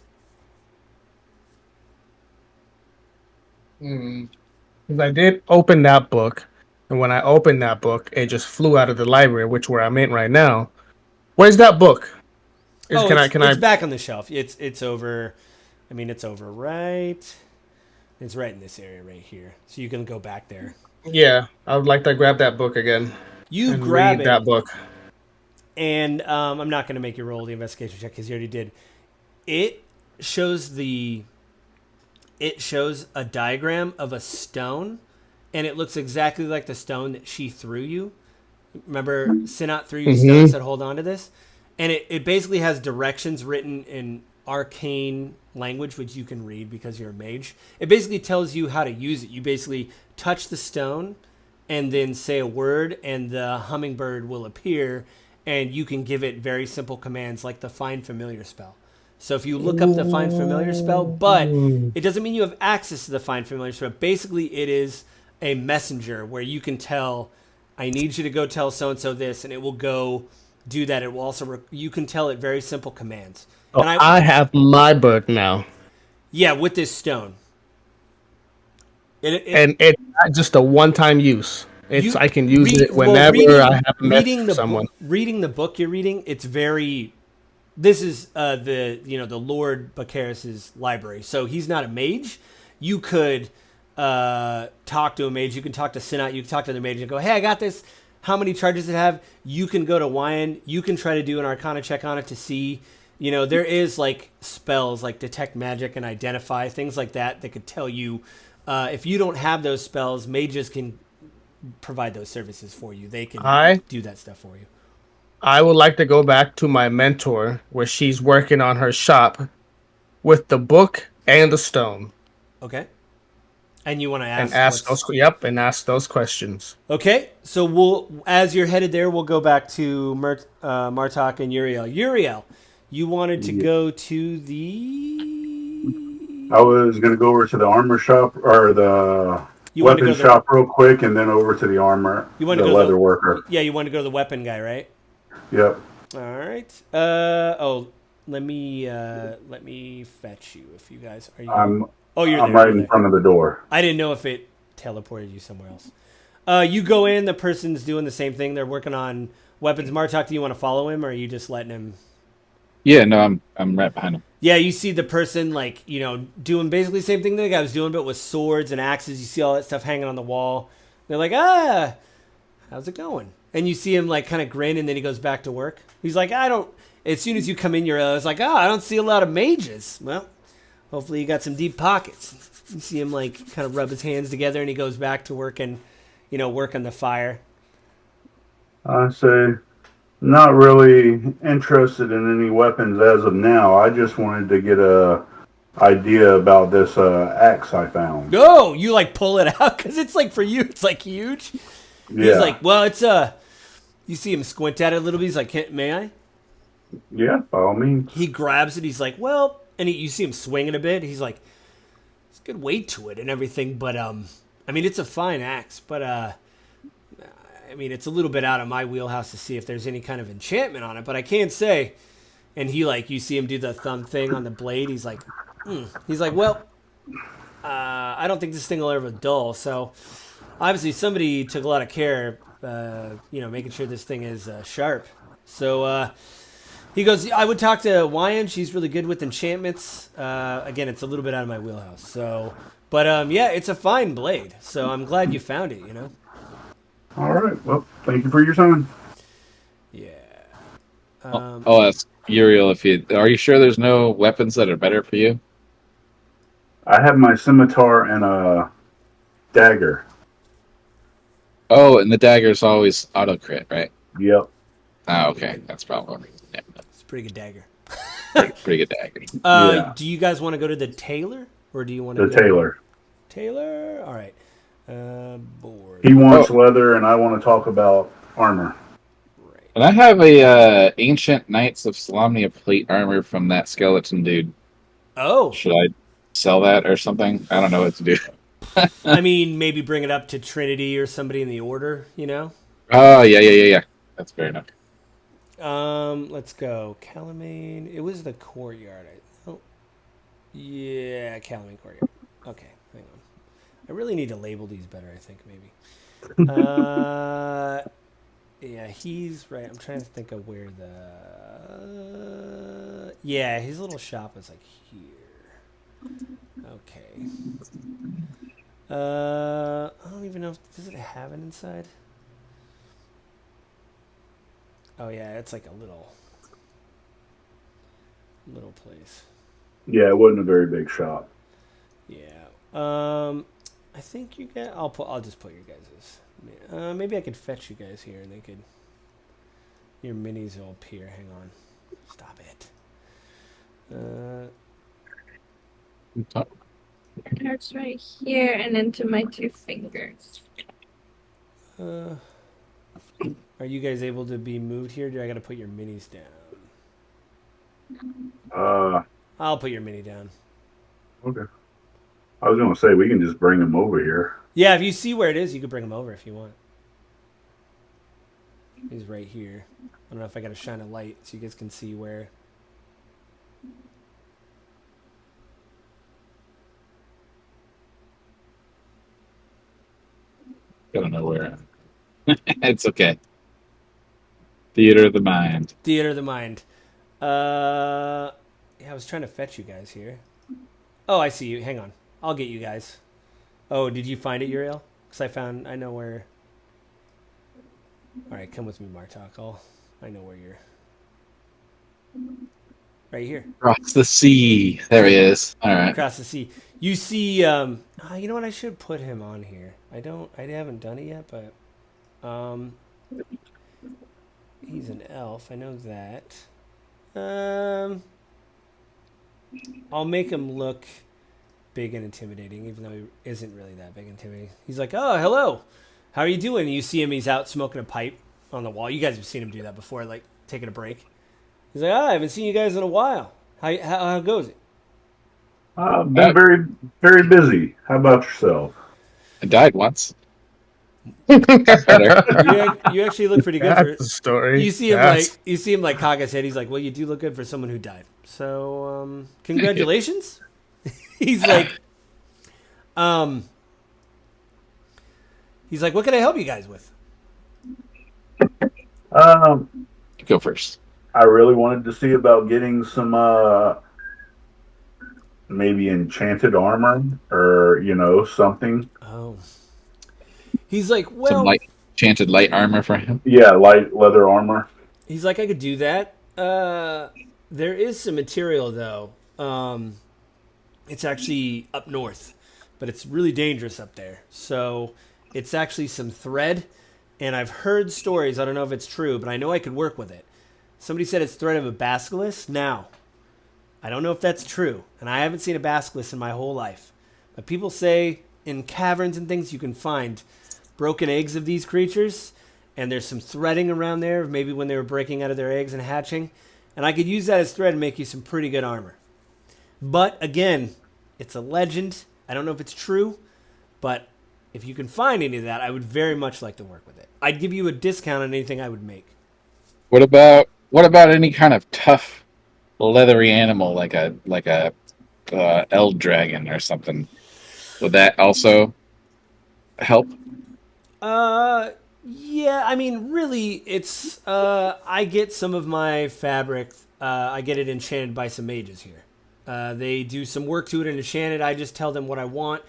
Because I did open that book, and when I opened that book, it just flew out of the library, which where I'm in right now. Where's that book? It's back on the shelf. It's over. I mean, it's over right. It's right in this area right here. So you can go back there. Yeah, I would like to grab that book again You and grab read it, that book. and I'm not going to make you roll the investigation check because you already did. It shows a diagram of a stone, and it looks exactly like the stone that she threw you. Remember, Sinat threw you stone and said, hold on to this? And it basically has directions written in arcane language, which you can read because you're a mage. It basically tells you how to use it. You basically touch the stone and then say a word, and the hummingbird will appear, and you can give it very simple commands like the Find Familiar spell. So if you look up the Find Familiar spell, but it doesn't mean you have access to the Find Familiar spell. Basically, it is a messenger where you can tell, I need you to go tell so-and-so this, and it will go do that. It will also, you can tell it very simple commands. Oh, And I have my bird now. Yeah, with this stone. And it's not just a one-time use. It's I can use it whenever I have a message for someone. Reading the book you're reading, it's very... This is the Lord Baccharis's library. So he's not a mage. You could talk to a mage. You can talk to Sinat. You can talk to the mage and go, hey, I got this. How many charges does it have? You can go to Wyan. You can try to do an Arcana check on it to see. There is like spells like Detect Magic and Identify, things like that could tell you. If you don't have those spells, mages can provide those services for you. They can do that stuff for you. I would like to go back to my mentor where she's working on her shop with the book and the stone. Okay. And you want to ask those questions. Okay, so as you're headed there, we'll go back to Martok and Uriel. Uriel, you wanted to go to the... I was going to go over to the armor shop or the weapon shop real quick, and then over to the armor, the leather worker. Yeah, you want to go to the weapon guy, right? Yep. All right. Let me fetch you. If you guys are you. I'm there. I'm right in front of the door. I didn't know if it teleported you somewhere else. You go in. The person's doing the same thing. They're working on weapons. Martok, do you want to follow him, or are you just letting him? Yeah, no, I'm right behind him. Yeah, you see the person doing basically the same thing the guy was doing, but with swords and axes. You see all that stuff hanging on the wall. They're like, how's it going? And you see him kind of grin, and then he goes back to work. He's like, as soon as you come in, I don't see a lot of mages. Well, hopefully you got some deep pockets. You see him kind of rub his hands together, and he goes back to work and, work on the fire. I say, not really interested in any weapons as of now. I just wanted to get a idea about this axe I found. Oh, you pull it out because it's for you. It's huge. Yeah. He's like, well, it's you see him squint at it a little bit. He's like, may I? Yeah, by all means. He grabs it. He's like, well, and you see him swinging a bit. He's like, it's good weight to it and everything, but it's a fine axe, but it's a little bit out of my wheelhouse to see if there's any kind of enchantment on it, but I can't say. And he you see him do the thumb thing on the blade. He's like, well, I don't think this thing will ever dull. So obviously somebody took a lot of care, making sure this thing is sharp. So he goes, I would talk to Wyan. She's really good with enchantments. Again, it's a little bit out of my wheelhouse. So, but yeah, it's a fine blade. So I'm glad you found it. All right. Well, thank you for your time. Yeah. I'll ask Uriel are you sure there's no weapons that are better for you? I have my scimitar and a dagger. Oh, and the dagger's always auto crit, right? Yep. Ah, okay. That's probably it's a pretty good dagger. pretty good dagger. Yeah. Do you guys want to go to the tailor, or do you want to the tailor? Tailor. All right. Board. He wants leather, and I want to talk about armor. Right. And I have a ancient Knights of Solamnia plate armor from that skeleton dude. Oh. Should I sell that or something? I don't know what to do. Maybe bring it up to Trinity or somebody in the order, Oh, yeah. That's fair enough. Let's go. Calamane. It was the courtyard. Yeah, Calamane courtyard. Okay, hang on. I really need to label these better, I think, maybe. Yeah, he's right. I'm trying to think of where the... yeah, his little shop is here. Okay. I don't even know. Does it have it inside? Oh yeah, it's like a little place. Yeah, it wasn't a very big shop. Yeah. I think you guys. I'll just put your guys's. Maybe I could fetch you guys here, and they could. Your minis will appear. Hang on. Stop it. It hurts right here and into my 2 fingers. Are you guys able to be moved here? Do I got to put your minis down? I'll put your mini down. Okay. I was gonna say we can just bring them over here. Yeah, if you see where it is, you can bring him over if you want. He's right here. I don't know if I got to shine a light so you guys can see where. I don't know where. It's okay. Theater of the mind. Theater of the mind. Yeah, I was trying to fetch you guys here. Oh, I see you. Hang on. I'll get you guys. Oh, did you find it, Uriel? Because I know where. All right, come with me, Martok. I know where you're. Right here. Across the sea. There he is. All right. Across the sea. You see, you know what? I should put him on here. I haven't done it yet, but, he's an elf. I know that. I'll make him look big and intimidating, even though he isn't really that big and intimidating. He's like, oh, hello. How are you doing? And you see him, he's out smoking a pipe on the wall. You guys have seen him do that before, like taking a break. He's like, I haven't seen you guys in a while. How goes it? Been very, very busy. How about yourself? I died once. Better. You actually look pretty good for it. That's the story. You see him like cock his head. He's like, well, you do look good for someone who died. So, congratulations. He's like, what can I help you guys with? Go first. I really wanted to see about getting some maybe enchanted armor or something. Oh. He's like, Some well, enchanted light armor for him. Yeah, light leather armor. he's like, I could do that. There is some material though. It's actually up north, but it's really dangerous up there. So it's actually some thread, and I've heard stories. I don't know if it's true, but I know I could work with it. Somebody said it's thread of a basilisk. Now, I don't know if that's true, and I haven't seen a basilisk in my whole life. But people say in caverns and things you can find broken eggs of these creatures, and there's some threading around there, maybe when they were breaking out of their eggs and hatching. And I could use that as thread and make you some pretty good armor. But again, it's a legend. I don't know if it's true, but if you can find any of that, I would very much like to work with it. I'd give you a discount on anything I would make. What about any kind of tough, leathery animal like a eld dragon or something? Would that also help? Yeah, I mean, really, it's, I get some of my fabric, I get it enchanted by some mages here. They do some work to it and enchant it. I just tell them what I want,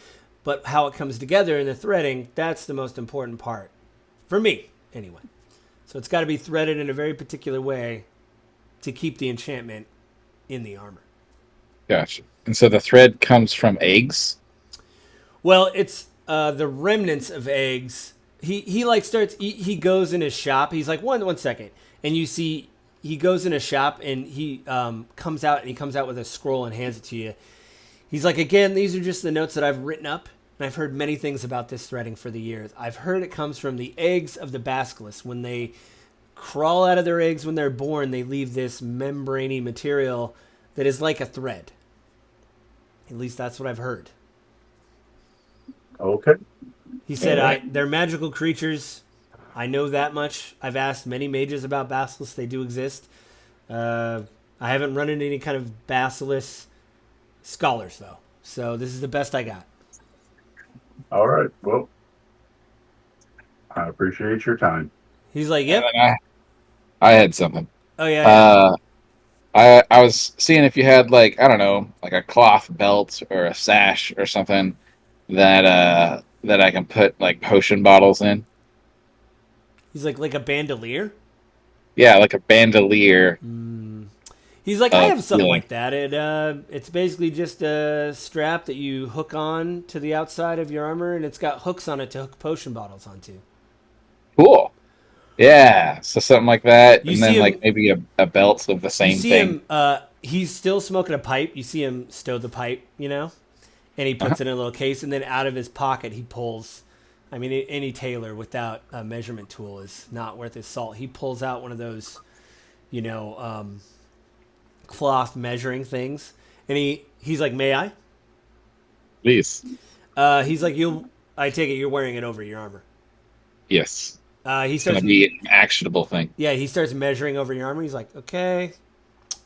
but how it comes together in the threading, that's the most important part. For me, anyway. So it's got to be threaded in a very particular way to keep the enchantment in the armor. Gotcha. And so the thread comes from eggs? Well, it's the remnants of eggs. He like starts, he goes in his shop. He's like, one second. And you see, he goes in a shop and he comes out with a scroll and hands it to you. He's like, again, these are just the notes that I've written up. And I've heard many things about this threading for the years. I've heard it comes from the eggs of the basilisk. When they crawl out of their eggs when they're born, they leave this membraney material that is like a thread. At least that's what I've heard. Okay. He said, they're magical creatures. I know that much. I've asked many mages about basilisks. They do exist. I haven't run into any kind of basilisk scholars, though. So this is the best I got. All right. Well, I appreciate your time. He's like, yep. I had something. Oh, yeah. I was seeing if you had like I don't know, like a cloth belt or a sash or something that I can put like potion bottles in. He's like a bandolier. Yeah, like a bandolier He's like, I of have something healing. like that. It's basically just a strap that you hook on to the outside of your armor, and it's got hooks on it to hook potion bottles onto. Cool. Yeah, so something like that, You and see then like him. maybe a belt of the You same see thing. him. He's still smoking a pipe. You see him stow the pipe. And he Uh-huh. puts it in a little case, and then out of his pocket he pulls. I mean, any tailor without a measurement tool is not worth his salt. He pulls out one of those, you know, cloth measuring things, and he's like, "May I?" Please. He's like, "You." I take it you're wearing it over your armor. Yes. He It's gonna starts. be an actionable thing. Yeah, he starts measuring over your armor. He's like, "Okay,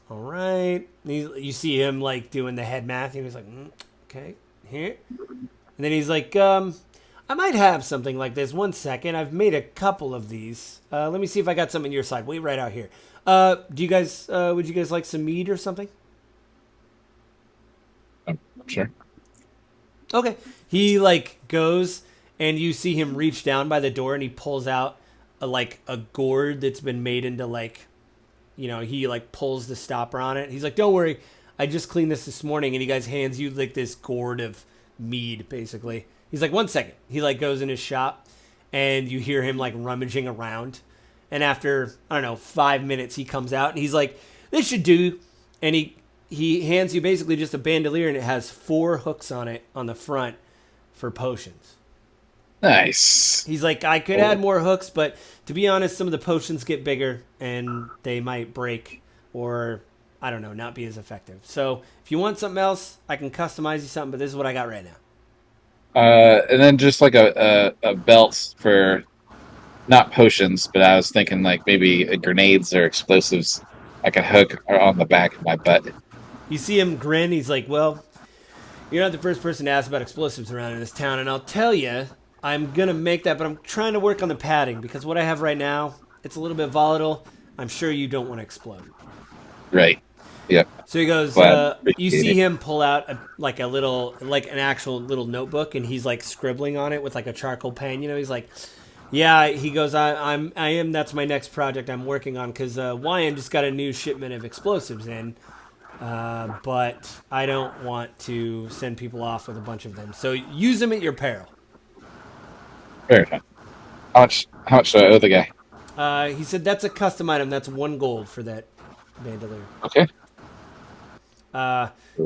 all right." And you see him like doing the head math, and he's like, "Okay, here." And then he's like, "I might have something like this. 1 second. I've made a couple of these. Let me see if I got some on your side. Wait right out here. Do you guys? Would you guys like some mead or something?" I'm sure. Okay. He like goes and you see him reach down by the door and he pulls out a gourd that's been made into like, he like pulls the stopper on it. He's like, "Don't worry, I just cleaned this morning." And he guys hands you like this gourd of mead basically. He's like, "1 second." He like goes in his shop and you hear him like rummaging around. And after, I don't know, 5 minutes he comes out and he's like, "This should do." And he hands you basically just a bandolier and it has 4 hooks on it on the front for potions. Nice. He's like, "I could add more hooks, but to be honest, some of the potions get bigger and they might break or, I don't know, not be as effective. So if you want something else, I can customize you something, but this is what I got right now." And then just like a belt for not potions, but I was thinking like maybe grenades or explosives I could hook on the back of my butt. You see him grin. He's like, "Well, you're not the first person to ask about explosives around in this town, and I'll tell you, I'm going to make that, but I'm trying to work on the padding because what I have right now, it's a little bit volatile. I'm sure you don't want to explode." Right. Yep. So he goes, Glad. you Appreciate see it. him pull out an actual little notebook, and he's like scribbling on it with like a charcoal pen. He's like, "Yeah," he goes, I am, that's my next project I'm working on because Wyan just got a new shipment of explosives in. But I don't want to send people off with a bunch of them. So use them at your peril. Very fun. How much do I owe the guy? He said that's a custom item. That's 1 gold for that bandolier. Okay.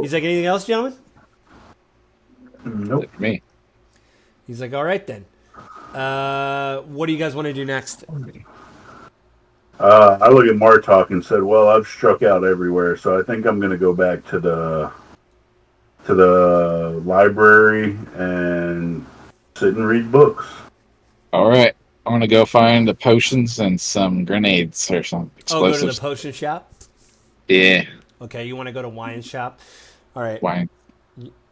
He's like, "Anything else, gentlemen?" Nope. For me. He's like, "All right then. What do you guys want to do next?" I look at Martok and said, "Well, I've struck out everywhere, so I think I'm going to go back to the library and sit and read books." All right. I'm gonna go find the potions and some grenades or some Oh, go to explosives. the potion shop. Yeah. Okay, you want to go to Wine's shop. All right. Wine.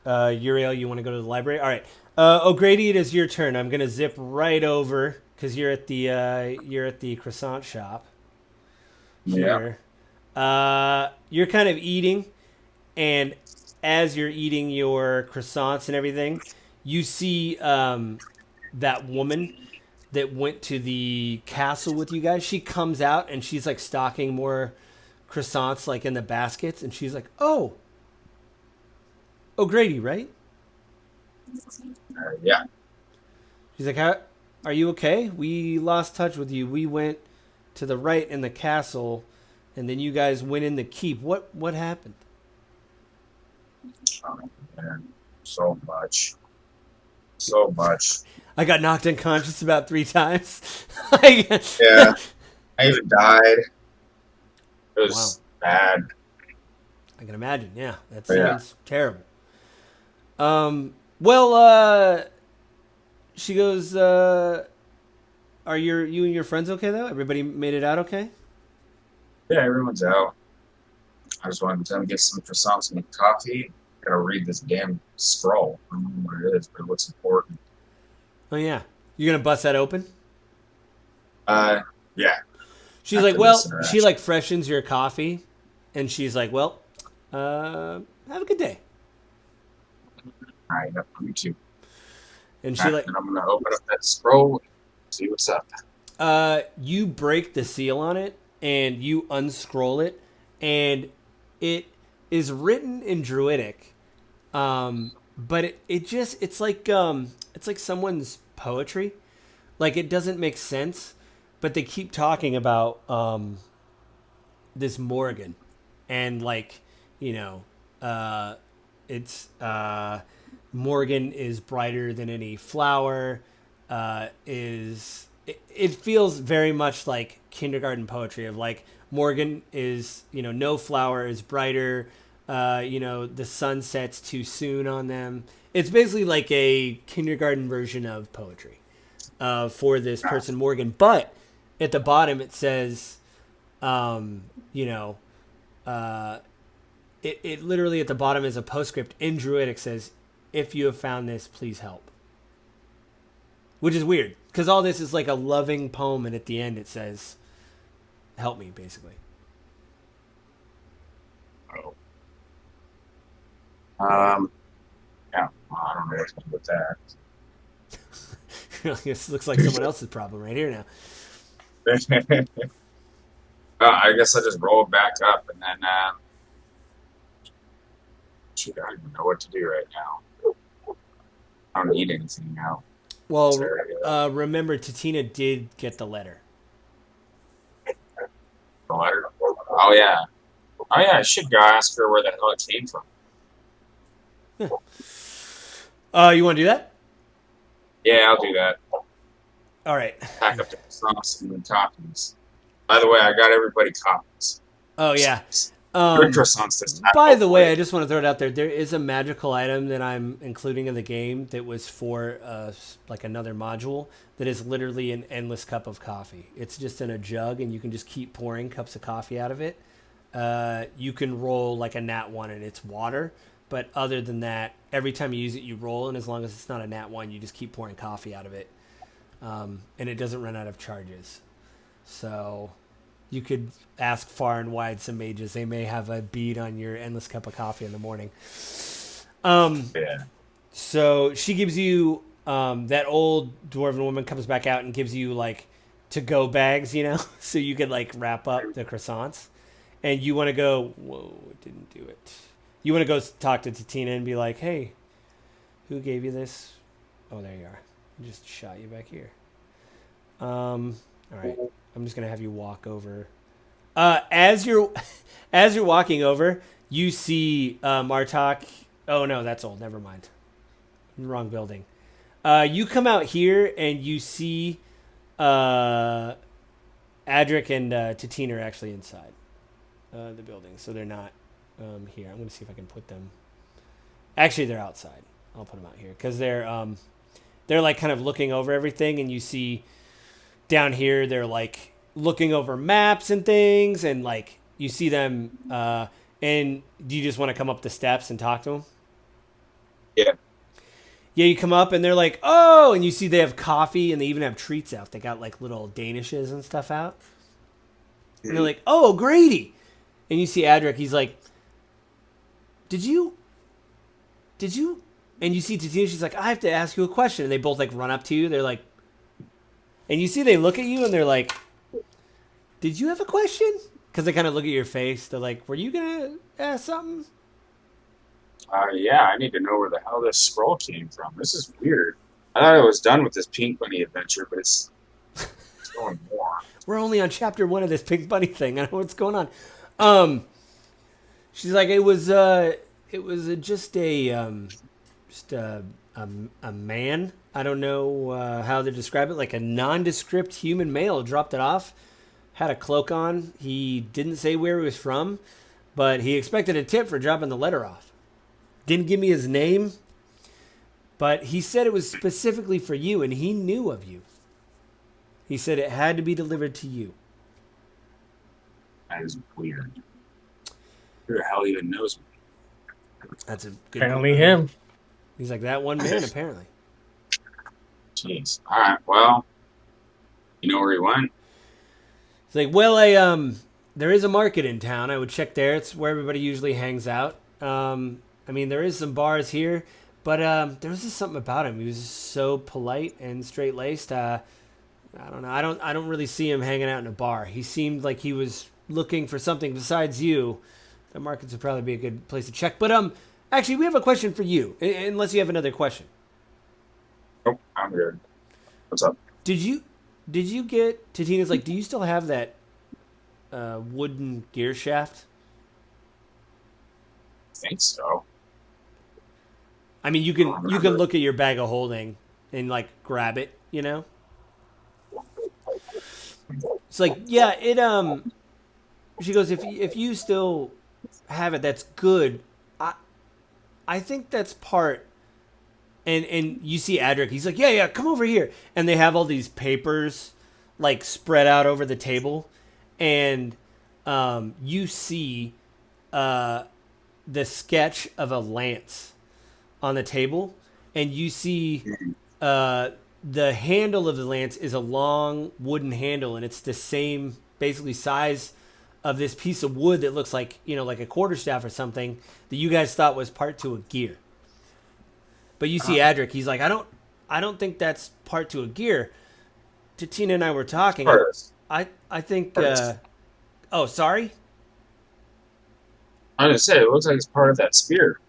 Uriel, you want to go to the library? All right. O'Grady, it is your turn. I'm gonna zip right over because you're at the croissant shop. Here. You're kind of eating, and as you're eating your croissants and everything, you see that woman that went to the castle with you guys. She comes out and she's like stocking more croissants like in the baskets, and she's like, "Oh, O'Grady, right?" Yeah. She's like, "How are you okay? We lost touch with you. We went to the right in the castle, and then you guys went in the keep. What happened?" Oh, man. So much. So much. "I got knocked unconscious about 3 times." Yeah. I even died. It was Wow. bad. I can imagine. Yeah, that Yeah. sounds terrible. Well, she goes, "Are you and your friends okay though? Everybody made it out okay?" Yeah, everyone's out. I just wanted to get some croissants and coffee. Gotta read this damn scroll. I don't know what it is, but it looks important. Oh yeah, you're gonna bust that open? Yeah. She's After like, "Well," this interaction. she like freshens your coffee, And she's like, well, have a good day. All right, me too. And All she right, like, and I'm gonna open up that scroll, and see what's up. you break the seal on it and you unscroll it, and it is written in Druidic, but it's like someone's poetry. Like, it doesn't make sense, but they keep talking about this Morgan, and like, you know, it's Morgan is brighter than any flower. It feels very much like kindergarten poetry of like Morgan is, you know, no flower is brighter. You know, the sun sets too soon on them. It's basically like a kindergarten version of poetry for this person Morgan. But at the bottom it says, you know, it literally at the bottom is a postscript in Druidic says, if you have found this, please help. Which is weird, because all this is like a loving poem, and at the end it says, help me, basically. Oh. Yeah, well, I don't know what to do with that. This looks like someone else's problem right here now. I guess I just roll it back up, and then shoot, I don't even know what to do right now. I don't need anything now. Well, remember, Tatina did get the letter. The letter? Oh yeah. I should go ask her where the hell it came from. You want to do that? Yeah, I'll do that. All right. Pack up the croissants and the toppings. By the way, I got everybody copies. Oh, yeah. Good croissants this time. By the way, I just want to throw it out there. There is a magical item that I'm including in the game that was for like another module that is literally an endless cup of coffee. It's just in a jug, and you can just keep pouring cups of coffee out of it. You can roll like a nat 1, and it's water. But other than that, every time you use it, you roll, and as long as it's not a nat 1, you just keep pouring coffee out of it. And it doesn't run out of charges. So you could ask far and wide some mages. They may have a bead on your endless cup of coffee in the morning. Yeah. So she gives you, that old dwarven woman comes back out and gives you like to-go bags, you know, so you could like wrap up the croissants. And you want to go, whoa, it didn't do it. You want to go talk to Tatina and be like, hey, who gave you this? Oh, there you are. I just shot you back here. All right. I'm just gonna have you walk over. As you're walking over, you see Martok. Oh no, that's old. Never mind. Wrong building. You come out here and you see Adric and Tatina are actually inside the building, so they're not here. I'm gonna see if I can put them. Actually, they're outside. I'll put them out here because they're like kind of looking over everything, and you see down here they're like looking over maps and things, and like you see them. And do you just want to come up the steps and talk to them? Yeah. Yeah, you come up and they're like, oh, and you see they have coffee and they even have treats out. They got like little Danishes and stuff out. And they're like, oh, Grady. And you see Adric, he's like, did you? And you see Tatina, she's like, I have to ask you a question. And they both like run up to you. They're like, and you see they look at you and they're like, did you have a question? Because they kind of look at your face. They're like, were you going to ask something? Yeah, I need to know where the hell this scroll came from. This is weird. I thought I was done with this Pink Bunny adventure, but it's going more. We're only on chapter 1 of this Pink Bunny thing. I don't know what's going on. She's like, it was just a man. I don't know how to describe it. Like a nondescript human male dropped it off. Had a cloak on. He didn't say where he was from, but he expected a tip for dropping the letter off. Didn't give me his name, but he said it was specifically for you, and he knew of you. He said it had to be delivered to you. That is weird. Who the hell even knows me? That's a good Apparently him. He's like, that one man, apparently. Jeez. All right. Well, you know where he went? It's like, well, there is a market in town. I would check there. It's where everybody usually hangs out. I mean, there is some bars here, but there was just something about him. He was just so polite and straight laced. I don't know. I don't really see him hanging out in a bar. He seemed like he was looking for something besides you. The markets would probably be a good place to check. But actually, we have a question for you, unless you have another question. Nope, I'm good. What's up? Did you get Titina's like? Do you still have that wooden gear shaft? I think so. I mean, you can look at your bag of holding and like grab it. You know. It's like, yeah, it she goes, if you still have it, that's good. I think that's part. And you see Adric, he's like, yeah, come over here. And they have all these papers like spread out over the table, and you see the sketch of a lance on the table, and you see the handle of the lance is a long wooden handle, and it's the same basically size of this piece of wood that looks like, like a quarterstaff or something that you guys thought was part to a gear. But you see Adric, he's like, I don't think that's part to a gear. Tina and I were talking. I think oh, sorry? I was gonna say, it looks like it's part of that spear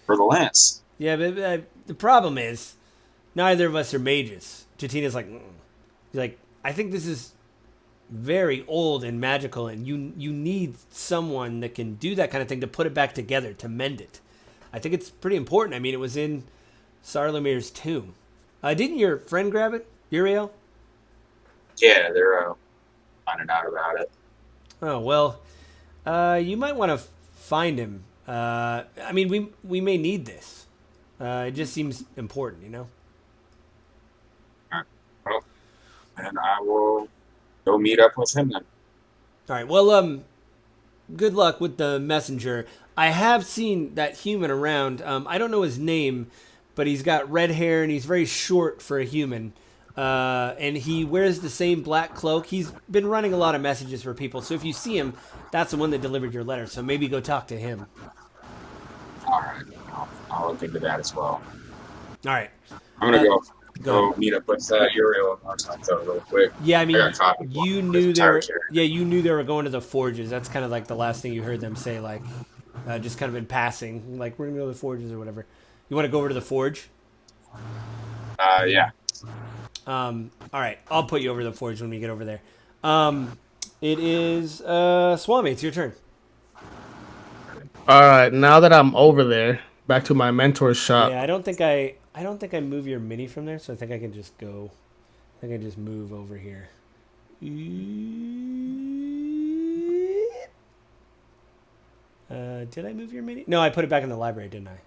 for the lance. Yeah, but the problem is neither of us are mages. Titina's like, he's like, I think this is very old and magical, and you need someone that can do that kind of thing to put it back together, to mend it. I think it's pretty important. I mean, it was in Sarlamir's tomb. Didn't your friend grab it, Uriel? Yeah, they're finding out about it. Oh, well, you might want to find him. I mean, we may need this. It just seems important, Well, and I will go meet up with him then. All right. Well, good luck with the messenger. I have seen that human around. I don't know his name, but he's got red hair and he's very short for a human. And he wears the same black cloak. He's been running a lot of messages for people. So if you see him, that's the one that delivered your letter. So maybe go talk to him. All right. I'll look into that as well. All right. I'm going to go meet up with Uriel and Martin real quick. Yeah, I mean, you knew they were going to the forges. That's kind of like the last thing you heard them say, like, just kind of in passing, like, we're going to go to the forges or whatever. You want to go over to the forge? Yeah. All right, I'll put you over to the forge when we get over there. It is Swami. It's your turn. All right, now that I'm over there, back to my mentor's shop. Yeah, I don't think I move your mini from there, so I think I can just go. I think I just move over here. Did I move your mini? No, I put it back in the library, didn't I?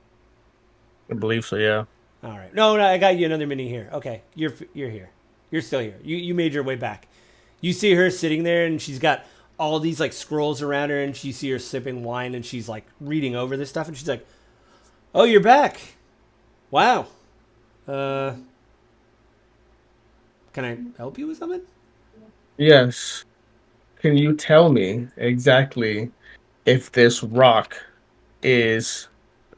I believe so, yeah. All right. No, I got you another mini here. Okay, you're here. You're still here. You made your way back. You see her sitting there, and she's got all these like scrolls around her, and you see her sipping wine, and she's like reading over this stuff, and she's like, "Oh, you're back! Wow. Can I help you with something?" Yes. Can you tell me exactly if this rock is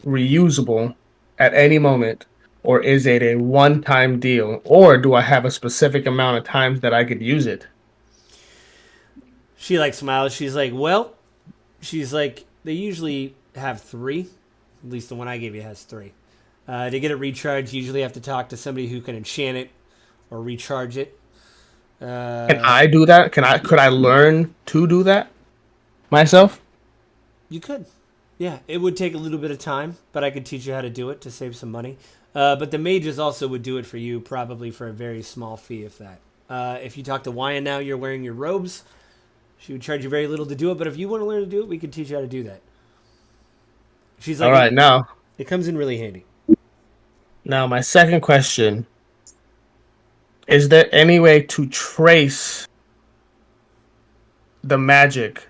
reusable at any moment, or is it a one-time deal, or do I have a specific amount of times that I could use it? She like smiles. She's like, they usually have 3. At least the one I gave you has 3. To get it recharged, you usually have to talk to somebody who can enchant it or recharge it. Can I do that? Could I learn to do that myself? You could. Yeah, it would take a little bit of time, but I could teach you how to do it to save some money. But the mages also would do it for you, probably for a very small fee, if that. If you talk to Wyan now, you're wearing your robes. She would charge you very little to do it, but if you want to learn to do it, we can teach you how to do that. She's like, all right, now. It comes in really handy. Now, my second question. Is there any way to trace the magic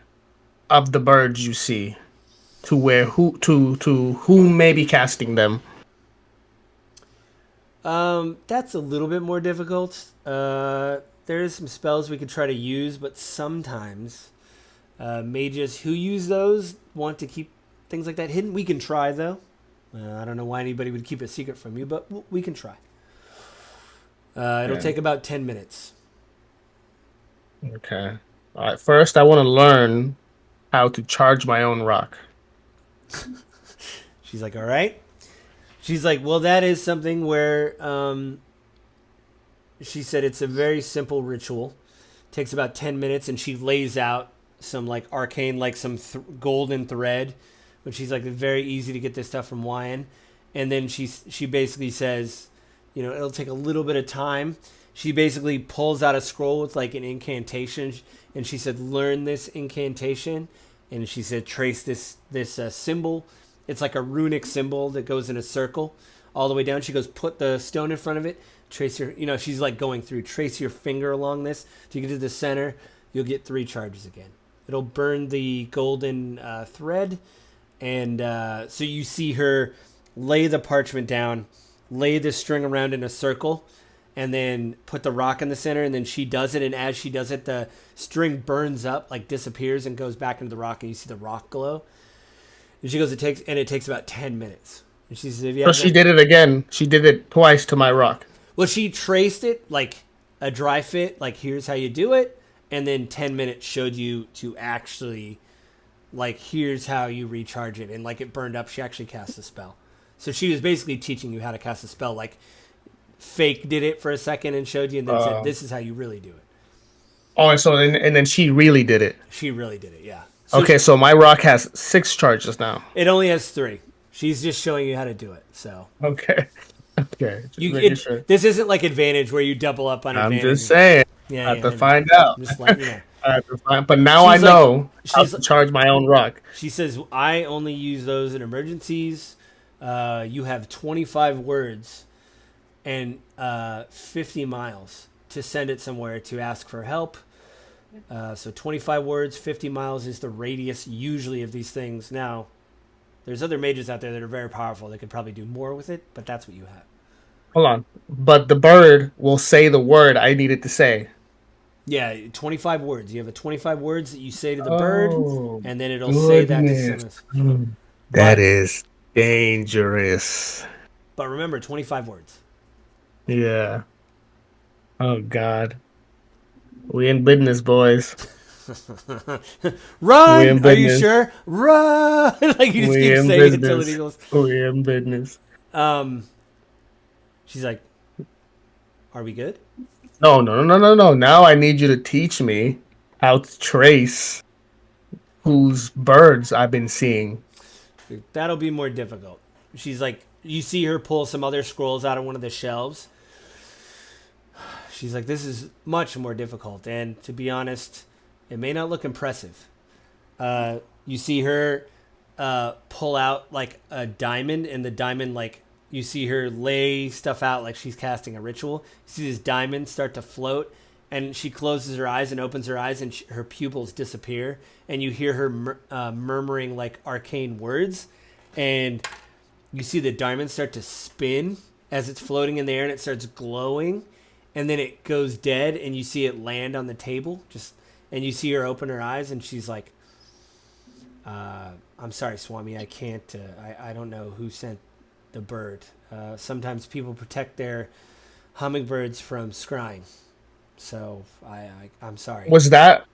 of the birds you see to who may be casting them? That's a little bit more difficult. There is some spells we could try to use, but sometimes Mages who use those want to keep things like that hidden. We can try, though. I don't know why anybody would keep it secret from you, but we can try. It'll take about 10 minutes. Okay. All right. First, I want to learn how to charge my own rock. She's like, all right. She's like, well, that is something where she said it's a very simple ritual. Takes about 10 minutes, and she lays out some like arcane, like some golden thread, which she's like, very easy to get this stuff from Wyan. And then she basically says, you know, it'll take a little bit of time. She basically pulls out a scroll with like an incantation, and she said, learn this incantation. And she said, trace this symbol. It's like a runic symbol that goes in a circle all the way down. She goes, put the stone in front of it. Trace your, you know, she's like going through, trace your finger along this. If you get to the center, you'll get 3 charges again. It'll burn the golden thread. And so you see her lay the parchment down, lay the string around in a circle, and then put the rock in the center. And then she does it. And as she does it, the string burns up, like disappears and goes back into the rock. And you see the rock glow. And she goes, it takes about 10 minutes. And she says, So she did it again. She did it twice to my rock. Well, she traced it like a dry fit, like here's how you do it. And then 10 minutes showed you to actually, like, here's how you recharge it. And like it burned up, she actually cast a spell. So she was basically teaching you how to cast a spell. Like fake did it for a second and showed you and then said, this is how you really do it. Oh, and so and then she really did it. She really did it, yeah. So okay, so my rock has 6 charges now. It only has 3. She's just showing you how to do it. So okay. Sure. This isn't like Advantage where you double up on Advantage. I'm just saying. Yeah, I have to find out. I'm just letting you know. I have to find, but now I know how to charge my own rock. She says, I only use those in emergencies. You have 25 words and 50 miles to send it somewhere to ask for help. So 25 words, 50 miles is the radius usually of these things. Now, there's other mages out there that are very powerful. They could probably do more with it, but that's what you have. Hold on. But the bird will say the word I needed to say. Yeah, 25 words. You have 25 words that you say to the bird, and then it'll say that to someone. That is dangerous. But remember, 25 words. Yeah. Oh, God. We in business, boys. Run! Are you sure? Run! Like you just keep saying it until it equals. We in business. She's like, "Are we good?" No. Now I need you to teach me how to trace whose birds I've been seeing. That'll be more difficult. She's like, you see her pull some other scrolls out of one of the shelves. She's like, this is much more difficult, and to be honest, it may not look impressive. You see her pull out like a diamond, and the diamond, like, you see her lay stuff out like she's casting a ritual. You see this diamond start to float, and she closes her eyes and opens her eyes, and her pupils disappear, and you hear her murmuring like arcane words, and you see the diamond start to spin as it's floating in the air, and it starts glowing, and then it goes dead, and you see it land on the table, and you see her open her eyes, and she's like, I'm sorry, Swami, I can't, I don't know who sent the bird. Sometimes people protect their hummingbirds from scrying. So I'm sorry. Was that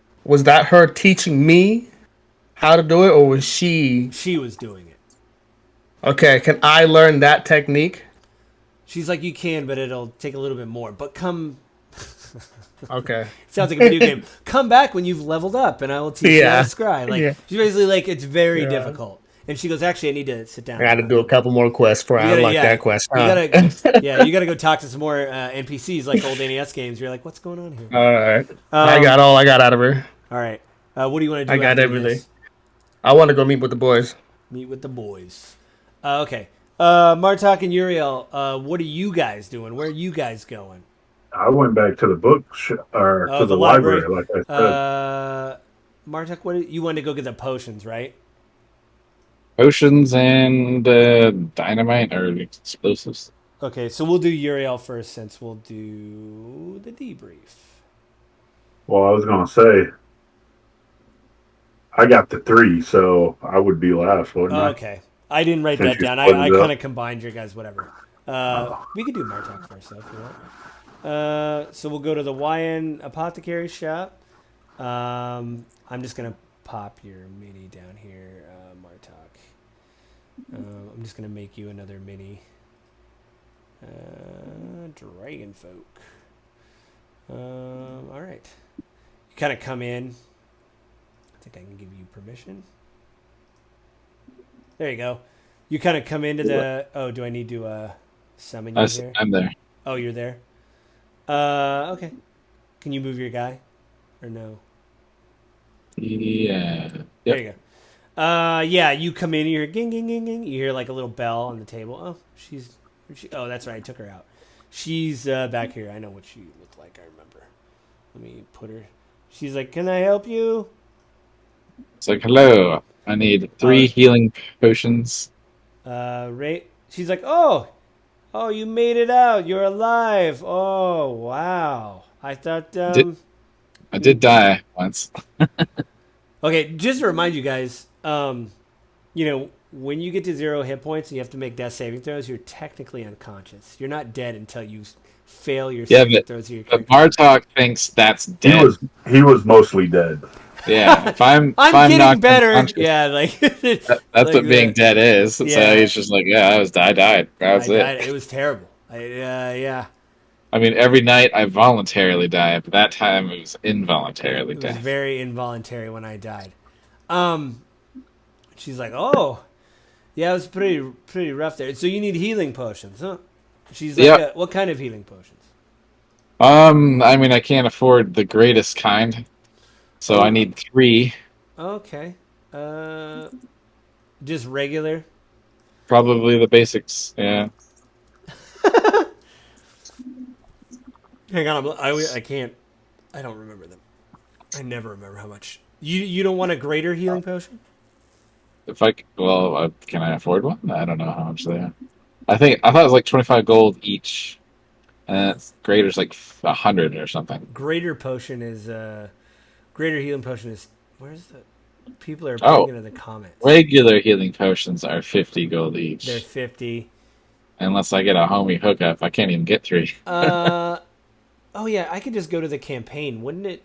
her teaching me how to do it, or was she? She was doing it. Okay, can I learn that technique? She's like, you can, but it'll take a little bit more. But come. Okay. Sounds like a video game. Come back when you've leveled up, and I will teach you how to scry. Like she's basically like, it's very difficult. And she goes, actually, I need to sit down. I got to do a couple more quests before I unlock that quest. You gotta go talk to some more NPCs like old NES games. You're like, what's going on here? All right. I got all I got out of her. All right. What do you want to do? I got everything. I want to go meet with the boys. Meet with the boys. Okay. Martok and Uriel, what are you guys doing? Where are you guys going? I went back to the to the library, like I said. Martok, what you wanted to go get the potions, right? Potions and dynamite or explosives. Okay, so we'll do Uriel first since we'll do the debrief. Well, I was going to say, I got the 3, so I would be last, wouldn't I? Okay. I didn't write Since that you down. split I it up. kind of combined your guys, whatever. We could do Martok first, though, if you want. So we'll go to the YN Apothecary shop. I'm just going to pop your mini down here, Martok. I'm just going to make you another mini. Dragon folk. All right. You kind of come in. I think I can give you permission. There you go. You kind of come into the. Oh, do I need to summon you here? I'm there. Oh, you're there. Okay. Can you move your guy, or no? Yeah. There you go. Yeah, you come in. You hear ging ging ging ging. You hear like a little bell on the table. Oh, oh, that's right. I took her out. She's back here. I know what she looked like. I remember. Let me put her. She's like, "Can I help you?" It's like, hello. I need 3 healing potions. Right. She's like, "Oh, you made it out. You're alive. Oh, wow. I thought I did die once. Okay, just to remind you guys, when you get to 0 hit points and you have to make death saving throws, you're technically unconscious. You're not dead until you fail your saving throws. But Martok thinks that's dead. He was mostly dead. Yeah, if I'm getting better. Yeah, like that's like what being dead is. Yeah. So he's just like, yeah, I died. That's it. Died. It was terrible. Yeah. I mean, every night I voluntarily die, but that time it was involuntarily It was death. very involuntary when I died. She's like, "Oh, yeah, it was pretty rough there. So you need healing potions, huh?" She's like, Yep. "What kind of healing potions?" I mean, I can't afford the greatest kind, so I need 3. Okay. Just regular. Probably the basics. Yeah. Hang on, I can't. I don't remember them. I never remember how much. You don't want a greater healing potion? If I can I afford one? I don't know how much they are. I thought it was like 25 gold each, and greater's like 100 or something. Greater potion is greater healing potion is where's the people are putting it in the comments. Regular healing potions are 50 gold each. They're 50. Unless I get a homie hookup, I can't even get 3. Oh yeah, I could just go to the campaign, wouldn't it?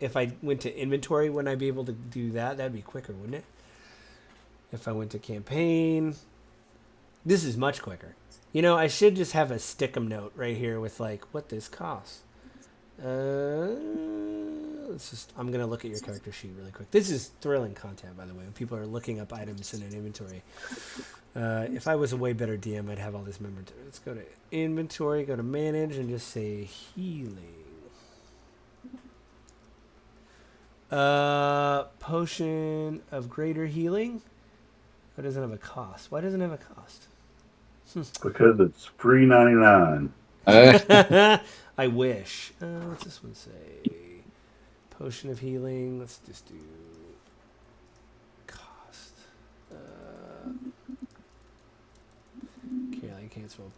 If I went to inventory, wouldn't I be able to do that? That'd be quicker, wouldn't it? If I went to campaign, this is much quicker. I should just have a stick-em note right here with like what this costs. I'm gonna look at your character sheet really quick. This is thrilling content, by the way. When people are looking up items in an inventory. If I was a way better DM, I'd have all this memorized. Let's go to inventory, go to manage, and just say healing. Potion of greater healing. It doesn't have a cost. Why doesn't it have a cost? Because it's $3.99. I wish. What's this one say? Potion of healing. Let's just do cost. Okay, I cancel.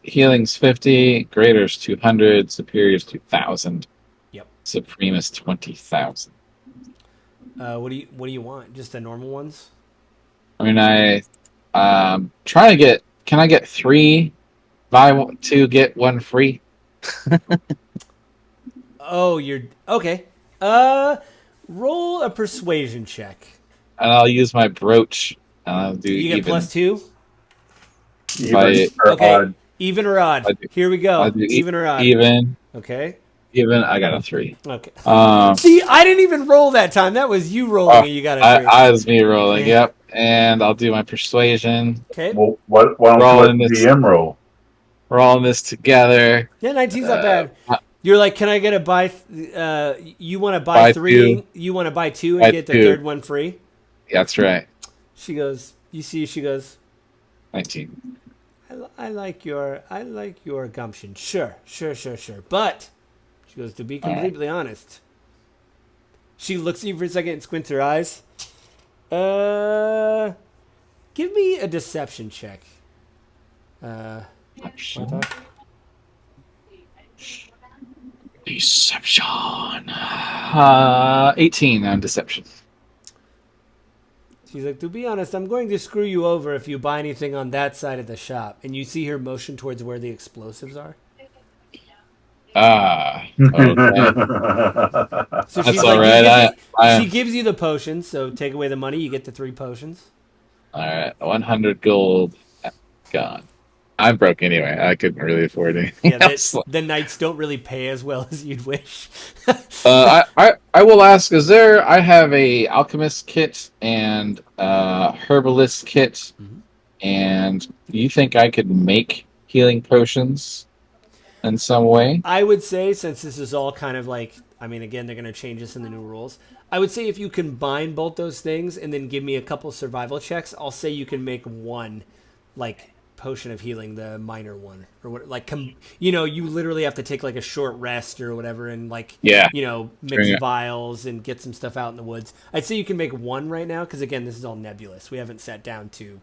Healing's 50, greater's 200, superior's 2,000. Yep. Supreme is 20,000. What do you want? Just the normal ones? I mean, trying to get. Can I get 3? Buy 2 get 1 free. Oh, you're okay. Roll a persuasion check. And I'll use my brooch. And I'll do You get +2. Odd. Even or odd. Here we go. Even or odd. Even. Okay. Even. I got a 3. Okay. See, I didn't even roll that time. That was you rolling, and you got a 3. I was me rolling. Yep. And I'll do my persuasion. Okay. Well, why don't you let DM roll? We're all in this together. Yeah, 19's not bad. You're like, can I get a buy? You want to buy 3? 2. You want to buy 2 and get the 3rd one free? That's right. She goes. You see, she goes. 19. I like your gumption. Sure. But she goes, to be completely honest. She looks at you for a second and squints her eyes. Give me a deception check. Deception. 18 on deception. She's like, to be honest, I'm going to screw you over if you buy anything on that side of the shop. And you see her motion towards where the explosives are. Ah, okay. So That's she's all like, right. she gives you the potions. So take away the money, you get the 3 potions. All right, 100 gold gone. I'm broke anyway. I couldn't really afford anything Yeah, else. the knights don't really pay as well as you'd wish. I will ask: is there? I have a alchemist kit and herbalist kit, and do you think I could make healing potions in some way? I would say, since this is all kind of like, I mean, again, they're going to change this in the new rules. I would say if you combine both those things and then give me a couple survival checks, I'll say you can make one, like, potion of healing, the minor one, or what, like, you literally have to take like a short rest or whatever, and like, mix vials and get some stuff out in the woods. I'd say you can make one right now, because again, this is all nebulous. We haven't sat down to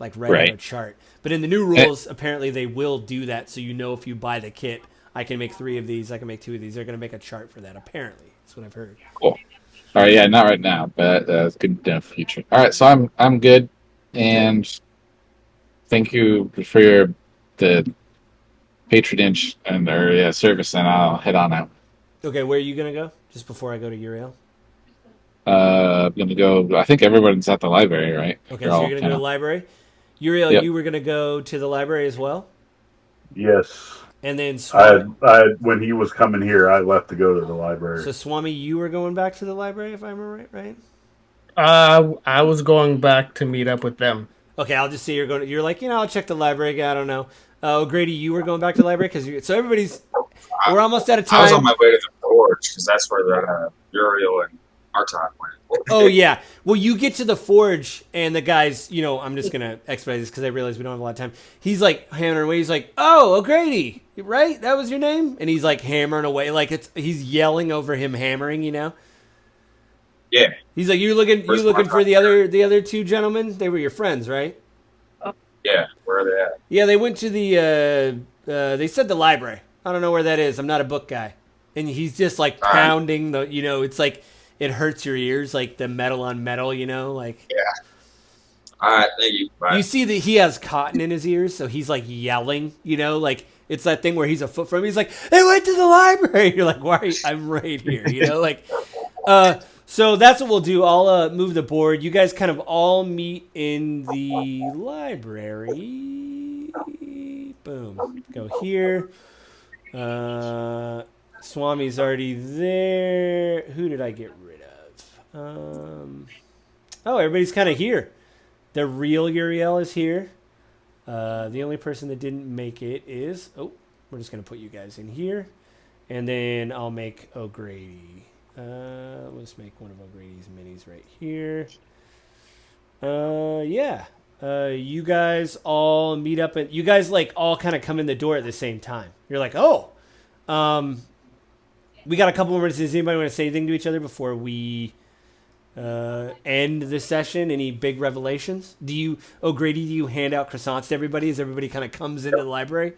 like write out a chart. But in the new rules, apparently they will do that, so if you buy the kit, I can make 3 of these, I can make 2 of these. They're going to make a chart for that, apparently. That's what I've heard. Cool. All right, yeah, not right now, but it's good in the future. All right, so I'm good, and thank you for the patronage and service, and I'll head on out. Okay, where are you going to go? Just before I go to Uriel? I'm going to go, I think everyone's at the library, right? Okay, so you're going to go to the library? Uriel, you were going to go to the library as well? Yes. And then when he was coming here, I left to go to the library. So Swami, you were going back to the library, if I remember right? I was going back to meet up with them. Okay, I'll just say you're going. You're like, I'll check the library again. I don't know. O'Grady, you were going back to the library so everybody's. We're almost out of time. I was on my way to the forge because that's where the Uriel and Artok went. Oh yeah. Well, you get to the forge and the guys. I'm just gonna expedite this because I realize we don't have a lot of time. He's like hammering away. He's like, "Oh, O'Grady, right? That was your name?" And he's like hammering away, like he's yelling over him hammering. Yeah. He's like, you looking for the other 2 gentlemen? They were your friends, right? Yeah. Where are they at? Yeah, they went to they said the library. I don't know where that is. I'm not a book guy. And he's just like pounding the, it's like it hurts your ears, like the metal on metal, like. Yeah. All right, thank you. Bye. You see that he has cotton in his ears, so he's like yelling, like it's that thing where he's a foot from him. He's like, they went to the library. You're like, why are you? I'm right here, like. So that's what we'll do. I'll move the board. You guys kind of all meet in the library. Boom. Go here. Swami's already there. Who did I get rid of? Everybody's kind of here. The real Uriel is here. The only person that didn't make it is... we're just going to put you guys in here. And then I'll make O'Grady. Let's make one of O'Grady's minis right here. You guys all meet up and you guys like all kind of come in the door at the same time. You're like, we got a couple more minutes. Does anybody want to say anything to each other before we end the session? Any big revelations? O'Grady, do you hand out croissants to everybody as everybody kind of comes into the library?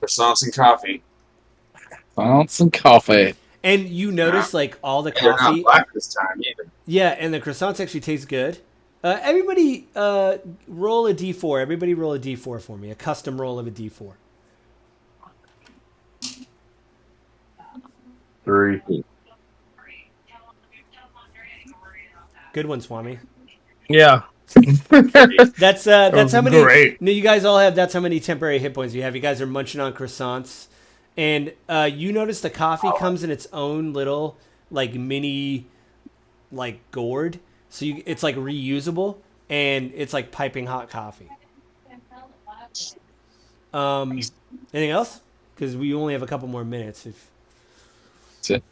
Croissants and coffee. Croissants and coffee. And you notice, like, all the They're coffee... not black this time, either. Yeah, and the croissants actually taste good. Everybody roll a D4. Everybody roll a D4 for me. A custom roll of a D4. 3. Good one, Swami. Yeah. That's how many... Great. No, you guys all have... That's how many temporary hit points you have. You guys are munching on croissants. And you notice the coffee comes in its own little, like, mini, like, gourd. So it's, like, reusable. And it's, like, piping hot coffee. Anything else? Because we only have a couple more minutes. That's it.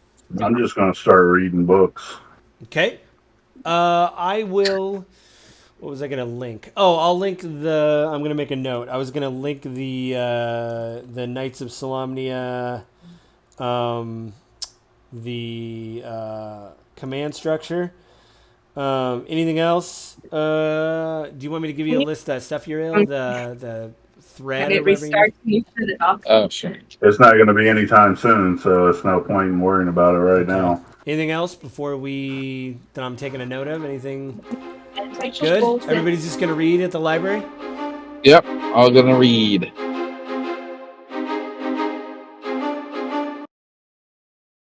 I'm just going to start reading books. Okay. I will... What was I going to link? I'll link I'm going to make a note. I was going to link the Knights of Solamnia, the command structure. Anything else? Do you want me to give you a list of stuff, Uriel? The thread? It restarts and you shut it off. Oh, sure. It's not going to be anytime soon, so it's no point in worrying about it right now. Anything else before that I'm taking a note of? Anything? And it's actually Good. goldfish. Everybody's just gonna read at the library. Yep, all gonna read.